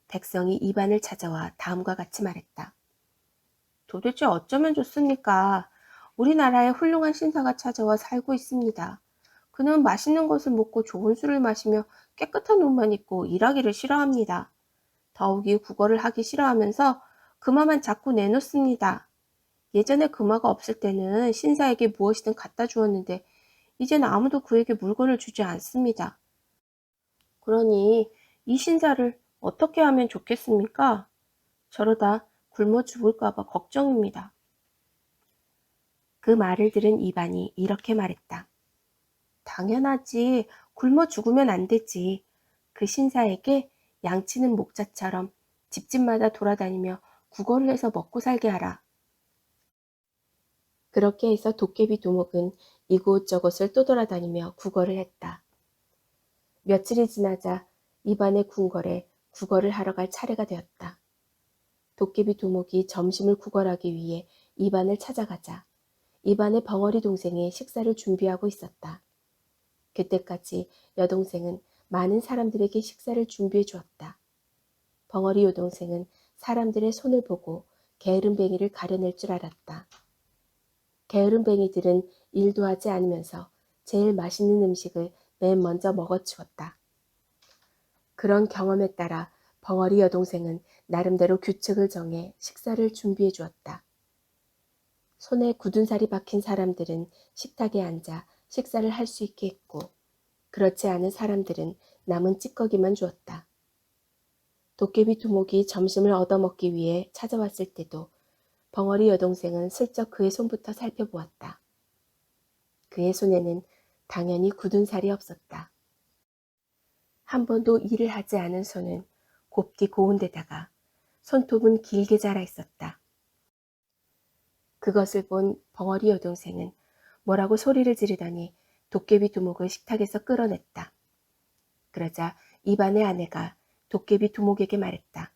백성이 이반을 찾아와 다음과 같이 말했다. 도대체 어쩌면 좋습니까? 우리나라에 훌륭한 신사가 찾아와 살고 있습니다. 그는 맛있는 것을 먹고 좋은 술을 마시며 깨끗한 옷만 입고 일하기를 싫어합니다. 더욱이 국어를 하기 싫어하면서 금화만 자꾸 내놓습니다. 예전에 금화가 없을 때는 신사에게 무엇이든 갖다 주었는데 이제는 아무도 그에게 물건을 주지 않습니다. 그러니 이 신사를 어떻게 하면 좋겠습니까? 저러다 굶어 죽을까봐 걱정입니다. 그 말을 들은 이반이 이렇게 말했다. 당연하지. 굶어 죽으면 안 되지. 그 신사에게 양치는 목자처럼 집집마다 돌아다니며 구걸을 해서 먹고 살게 하라. 그렇게 해서 도깨비 두목은 이곳저곳을 떠돌아다니며 구걸을 했다. 며칠이 지나자 이반의 궁궐에 구걸을 하러 갈 차례가 되었다. 도깨비 두목이 점심을 구걸하기 위해 이반을 찾아가자 이반의 벙어리 동생이 식사를 준비하고 있었다. 그때까지 여동생은 많은 사람들에게 식사를 준비해 주었다. 벙어리 여동생은 사람들의 손을 보고 게으름뱅이를 가려낼 줄 알았다. 게으름뱅이들은 일도 하지 않으면서 제일 맛있는 음식을 맨 먼저 먹어치웠다. 그런 경험에 따라 벙어리 여동생은 나름대로 규칙을 정해 식사를 준비해 주었다. 손에 굳은 살이 박힌 사람들은 식탁에 앉아 식사를 할 수 있게 했고 그렇지 않은 사람들은 남은 찌꺼기만 주었다. 도깨비 두목이 점심을 얻어먹기 위해 찾아왔을 때도 벙어리 여동생은 슬쩍 그의 손부터 살펴보았다. 그의 손에는 당연히 굳은 살이 없었다. 한 번도 일을 하지 않은 손은 곱디 고운 데다가 손톱은 길게 자라 있었다. 그것을 본 벙어리 여동생은 뭐라고 소리를 지르더니 도깨비 두목을 식탁에서 끌어냈다. 그러자 이반의 아내가 도깨비 두목에게 말했다.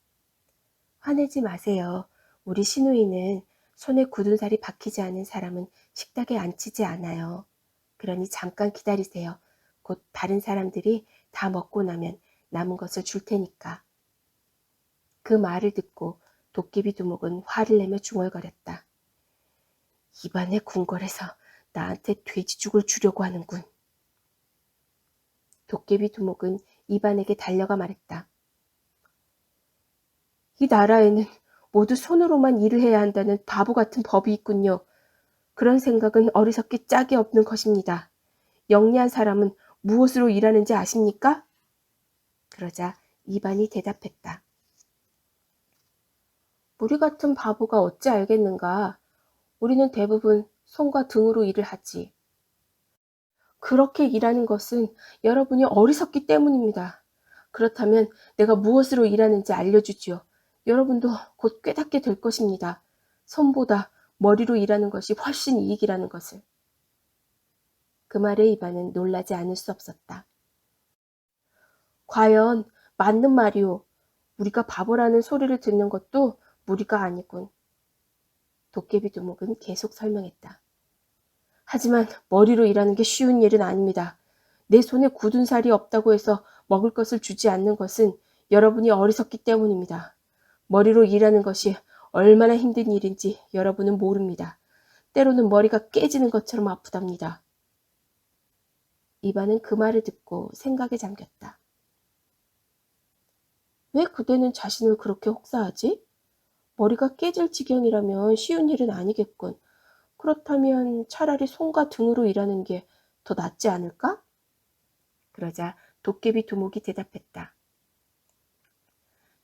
화내지 마세요. 우리 시누이는 손에 굳은 살이 박히지 않은 사람은 식탁에 앉히지 않아요. 그러니 잠깐 기다리세요. 곧 다른 사람들이 다 먹고 나면 남은 것을 줄 테니까. 그 말을 듣고 도깨비 두목은 화를 내며 중얼거렸다. 이반의 궁궐에서 나한테 돼지죽을 주려고 하는군. 도깨비 두목은 이반에게 달려가 말했다. 이 나라에는 모두 손으로만 일을 해야 한다는 바보 같은 법이 있군요. 그런 생각은 어리석기 짝이 없는 것입니다. 영리한 사람은 무엇으로 일하는지 아십니까? 그러자 이반이 대답했다. 우리 같은 바보가 어찌 알겠는가. 우리는 대부분 손과 등으로 일을 하지. 그렇게 일하는 것은 여러분이 어리석기 때문입니다. 그렇다면 내가 무엇으로 일하는지 알려주지요. 여러분도 곧 깨닫게 될 것입니다. 손보다 머리로 일하는 것이 훨씬 이익이라는 것을. 그 말에 이반은 놀라지 않을 수 없었다. 과연 맞는 말이오. 우리가 바보라는 소리를 듣는 것도 무리가 아니군. 도깨비 두목은 계속 설명했다. 하지만 머리로 일하는 게 쉬운 일은 아닙니다. 내 손에 굳은 살이 없다고 해서 먹을 것을 주지 않는 것은 여러분이 어리석기 때문입니다. 머리로 일하는 것이 얼마나 힘든 일인지 여러분은 모릅니다. 때로는 머리가 깨지는 것처럼 아프답니다. 이반은 그 말을 듣고 생각에 잠겼다. 왜 그대는 자신을 그렇게 혹사하지? 머리가 깨질 지경이라면 쉬운 일은 아니겠군. 그렇다면 차라리 손과 등으로 일하는 게 더 낫지 않을까? 그러자 도깨비 두목이 대답했다.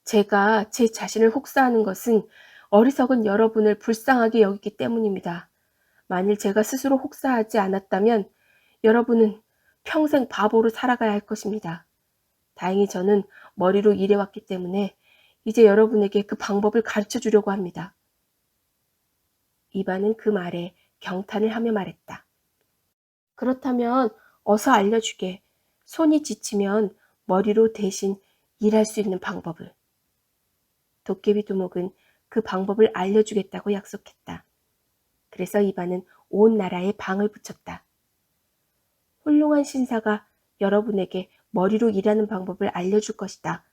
제가 제 자신을 혹사하는 것은 어리석은 여러분을 불쌍하게 여기기 때문입니다. 만일 제가 스스로 혹사하지 않았다면 여러분은 평생 바보로 살아가야 할 것입니다. 다행히 저는 머리로 일해왔기 때문에 이제 여러분에게 그 방법을 가르쳐 주려고 합니다. 이반은 그 말에 경탄을 하며 말했다. 그렇다면 어서 알려주게. 손이 지치면 머리로 대신 일할 수 있는 방법을. 도깨비 두목은 그 방법을 알려주겠다고 약속했다. 그래서 이반은 온 나라에 방을 붙였다. 훌륭한 신사가 여러분에게 머리로 일하는 방법을 알려줄 것이다.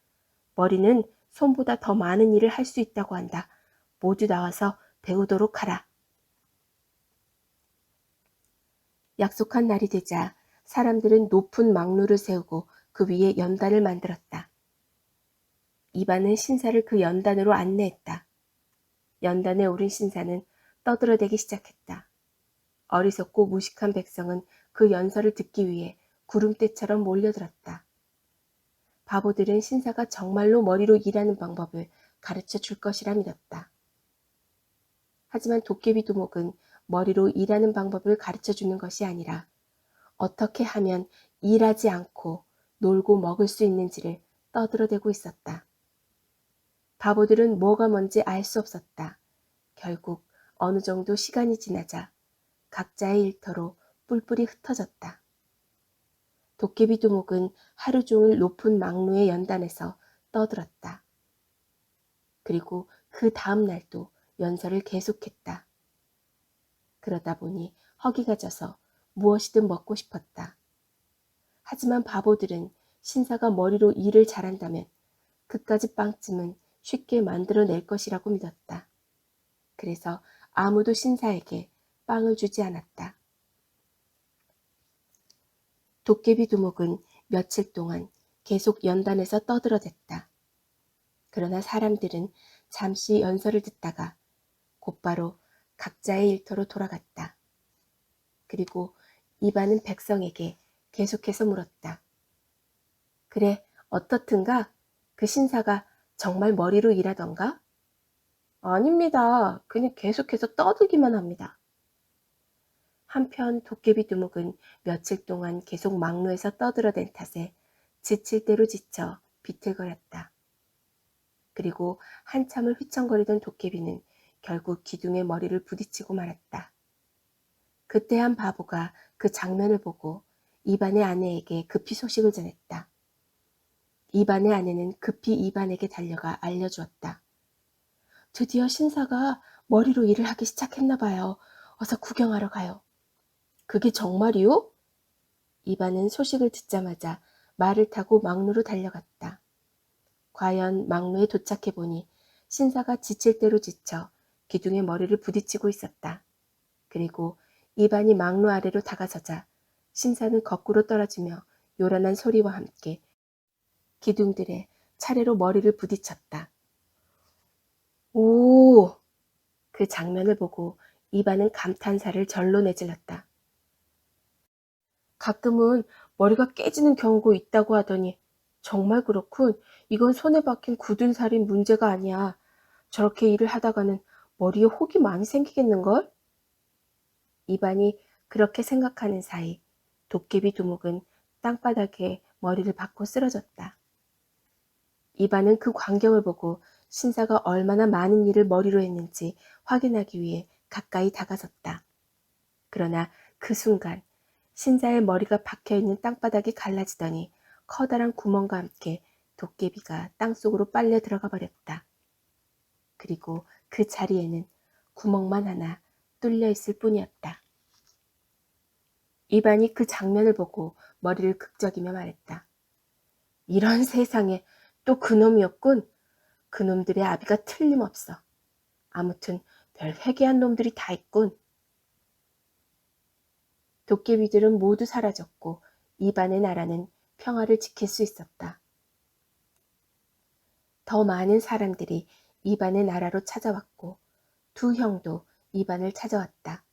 머리는 손보다 더 많은 일을 할 수 있다고 한다. 모두 나와서 배우도록 하라. 약속한 날이 되자 사람들은 높은 망루를 세우고 그 위에 연단을 만들었다. 이반은 신사를 그 연단으로 안내했다. 연단에 오른 신사는 떠들어대기 시작했다. 어리석고 무식한 백성은 그 연설을 듣기 위해 구름대처럼 몰려들었다. 바보들은 신사가 정말로 머리로 일하는 방법을 가르쳐 줄 것이라 믿었다. 하지만 도깨비 두목은 머리로 일하는 방법을 가르쳐 주는 것이 아니라 어떻게 하면 일하지 않고 놀고 먹을 수 있는지를 떠들어대고 있었다. 바보들은 뭐가 뭔지 알 수 없었다. 결국 어느 정도 시간이 지나자 각자의 일터로 뿔뿔이 흩어졌다. 도깨비 두목은 하루 종일 높은 망루의 연단에서 떠들었다. 그리고 그 다음 날도 연설을 계속했다. 그러다 보니 허기가 져서 무엇이든 먹고 싶었다. 하지만 바보들은 신사가 머리로 일을 잘한다면 그까짓 빵쯤은 쉽게 만들어낼 것이라고 믿었다. 그래서 아무도 신사에게 빵을 주지 않았다. 도깨비 두목은 며칠 동안 계속 연단에서 떠들어댔다. 그러나 사람들은 잠시 연설을 듣다가 곧바로 각자의 일터로 돌아갔다. 그리고 이반은 백성에게 계속해서 물었다. 그래, 어떻든가? 그 신사가 정말 머리로 일하던가? 아닙니다. 그냥 계속해서 떠들기만 합니다. 한편 도깨비 두목은 며칠 동안 계속 막루에서 떠들어댄 탓에 지칠 대로 지쳐 비틀거렸다. 그리고 한참을 휘청거리던 도깨비는 결국 기둥에 머리를 부딪히고 말았다. 그때 한 바보가 그 장면을 보고 이반의 아내에게 급히 소식을 전했다. 이반의 아내는 급히 이반에게 달려가 알려주었다. 드디어 신사가 머리로 일을 하기 시작했나 봐요. 어서 구경하러 가요. 그게 정말이요? 이반은 소식을 듣자마자 말을 타고 막루로 달려갔다. 과연 막루에 도착해보니 신사가 지칠 대로 지쳐 기둥에 머리를 부딪히고 있었다. 그리고 이반이 막루 아래로 다가서자 신사는 거꾸로 떨어지며 요란한 소리와 함께 기둥들에 차례로 머리를 부딪혔다. 오! 그 장면을 보고 이반은 감탄사를 절로 내질렀다. 가끔은 머리가 깨지는 경우가 있다고 하더니 정말 그렇군. 이건 손에 박힌 굳은 살인 문제가 아니야. 저렇게 일을 하다가는 머리에 혹이 많이 생기겠는걸? 이반이 그렇게 생각하는 사이 도깨비 두목은 땅바닥에 머리를 박고 쓰러졌다. 이반은 그 광경을 보고 신사가 얼마나 많은 일을 머리로 했는지 확인하기 위해 가까이 다가섰다. 그러나 그 순간 신사의 머리가 박혀있는 땅바닥이 갈라지더니 커다란 구멍과 함께 도깨비가 땅속으로 빨려 들어가 버렸다. 그리고 그 자리에는 구멍만 하나 뚫려 있을 뿐이었다. 이반이 그 장면을 보고 머리를 극적이며 말했다. 이런 세상에 또 그놈이었군. 그놈들의 아비가 틀림없어. 아무튼 별 회개한 놈들이 다 있군. 도깨비들은 모두 사라졌고 이반의 나라는 평화를 지킬 수 있었다. 더 많은 사람들이 이반의 나라로 찾아왔고 두 형도 이반을 찾아왔다.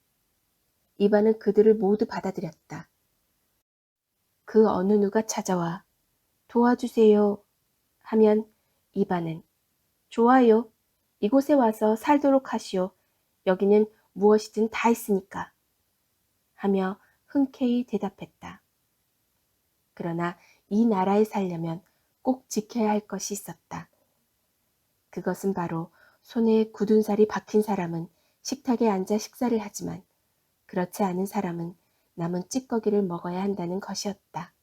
이반은 그들을 모두 받아들였다. 그 어느 누가 찾아와 도와주세요 하면 이반은 좋아요. 이곳에 와서 살도록 하시오. 여기는 무엇이든 다 있으니까 하며 흔쾌히 대답했다. 그러나 이 나라에 살려면 꼭 지켜야 할 것이 있었다. 그것은 바로 손에 굳은 살이 박힌 사람은 식탁에 앉아 식사를 하지만 그렇지 않은 사람은 남은 찌꺼기를 먹어야 한다는 것이었다.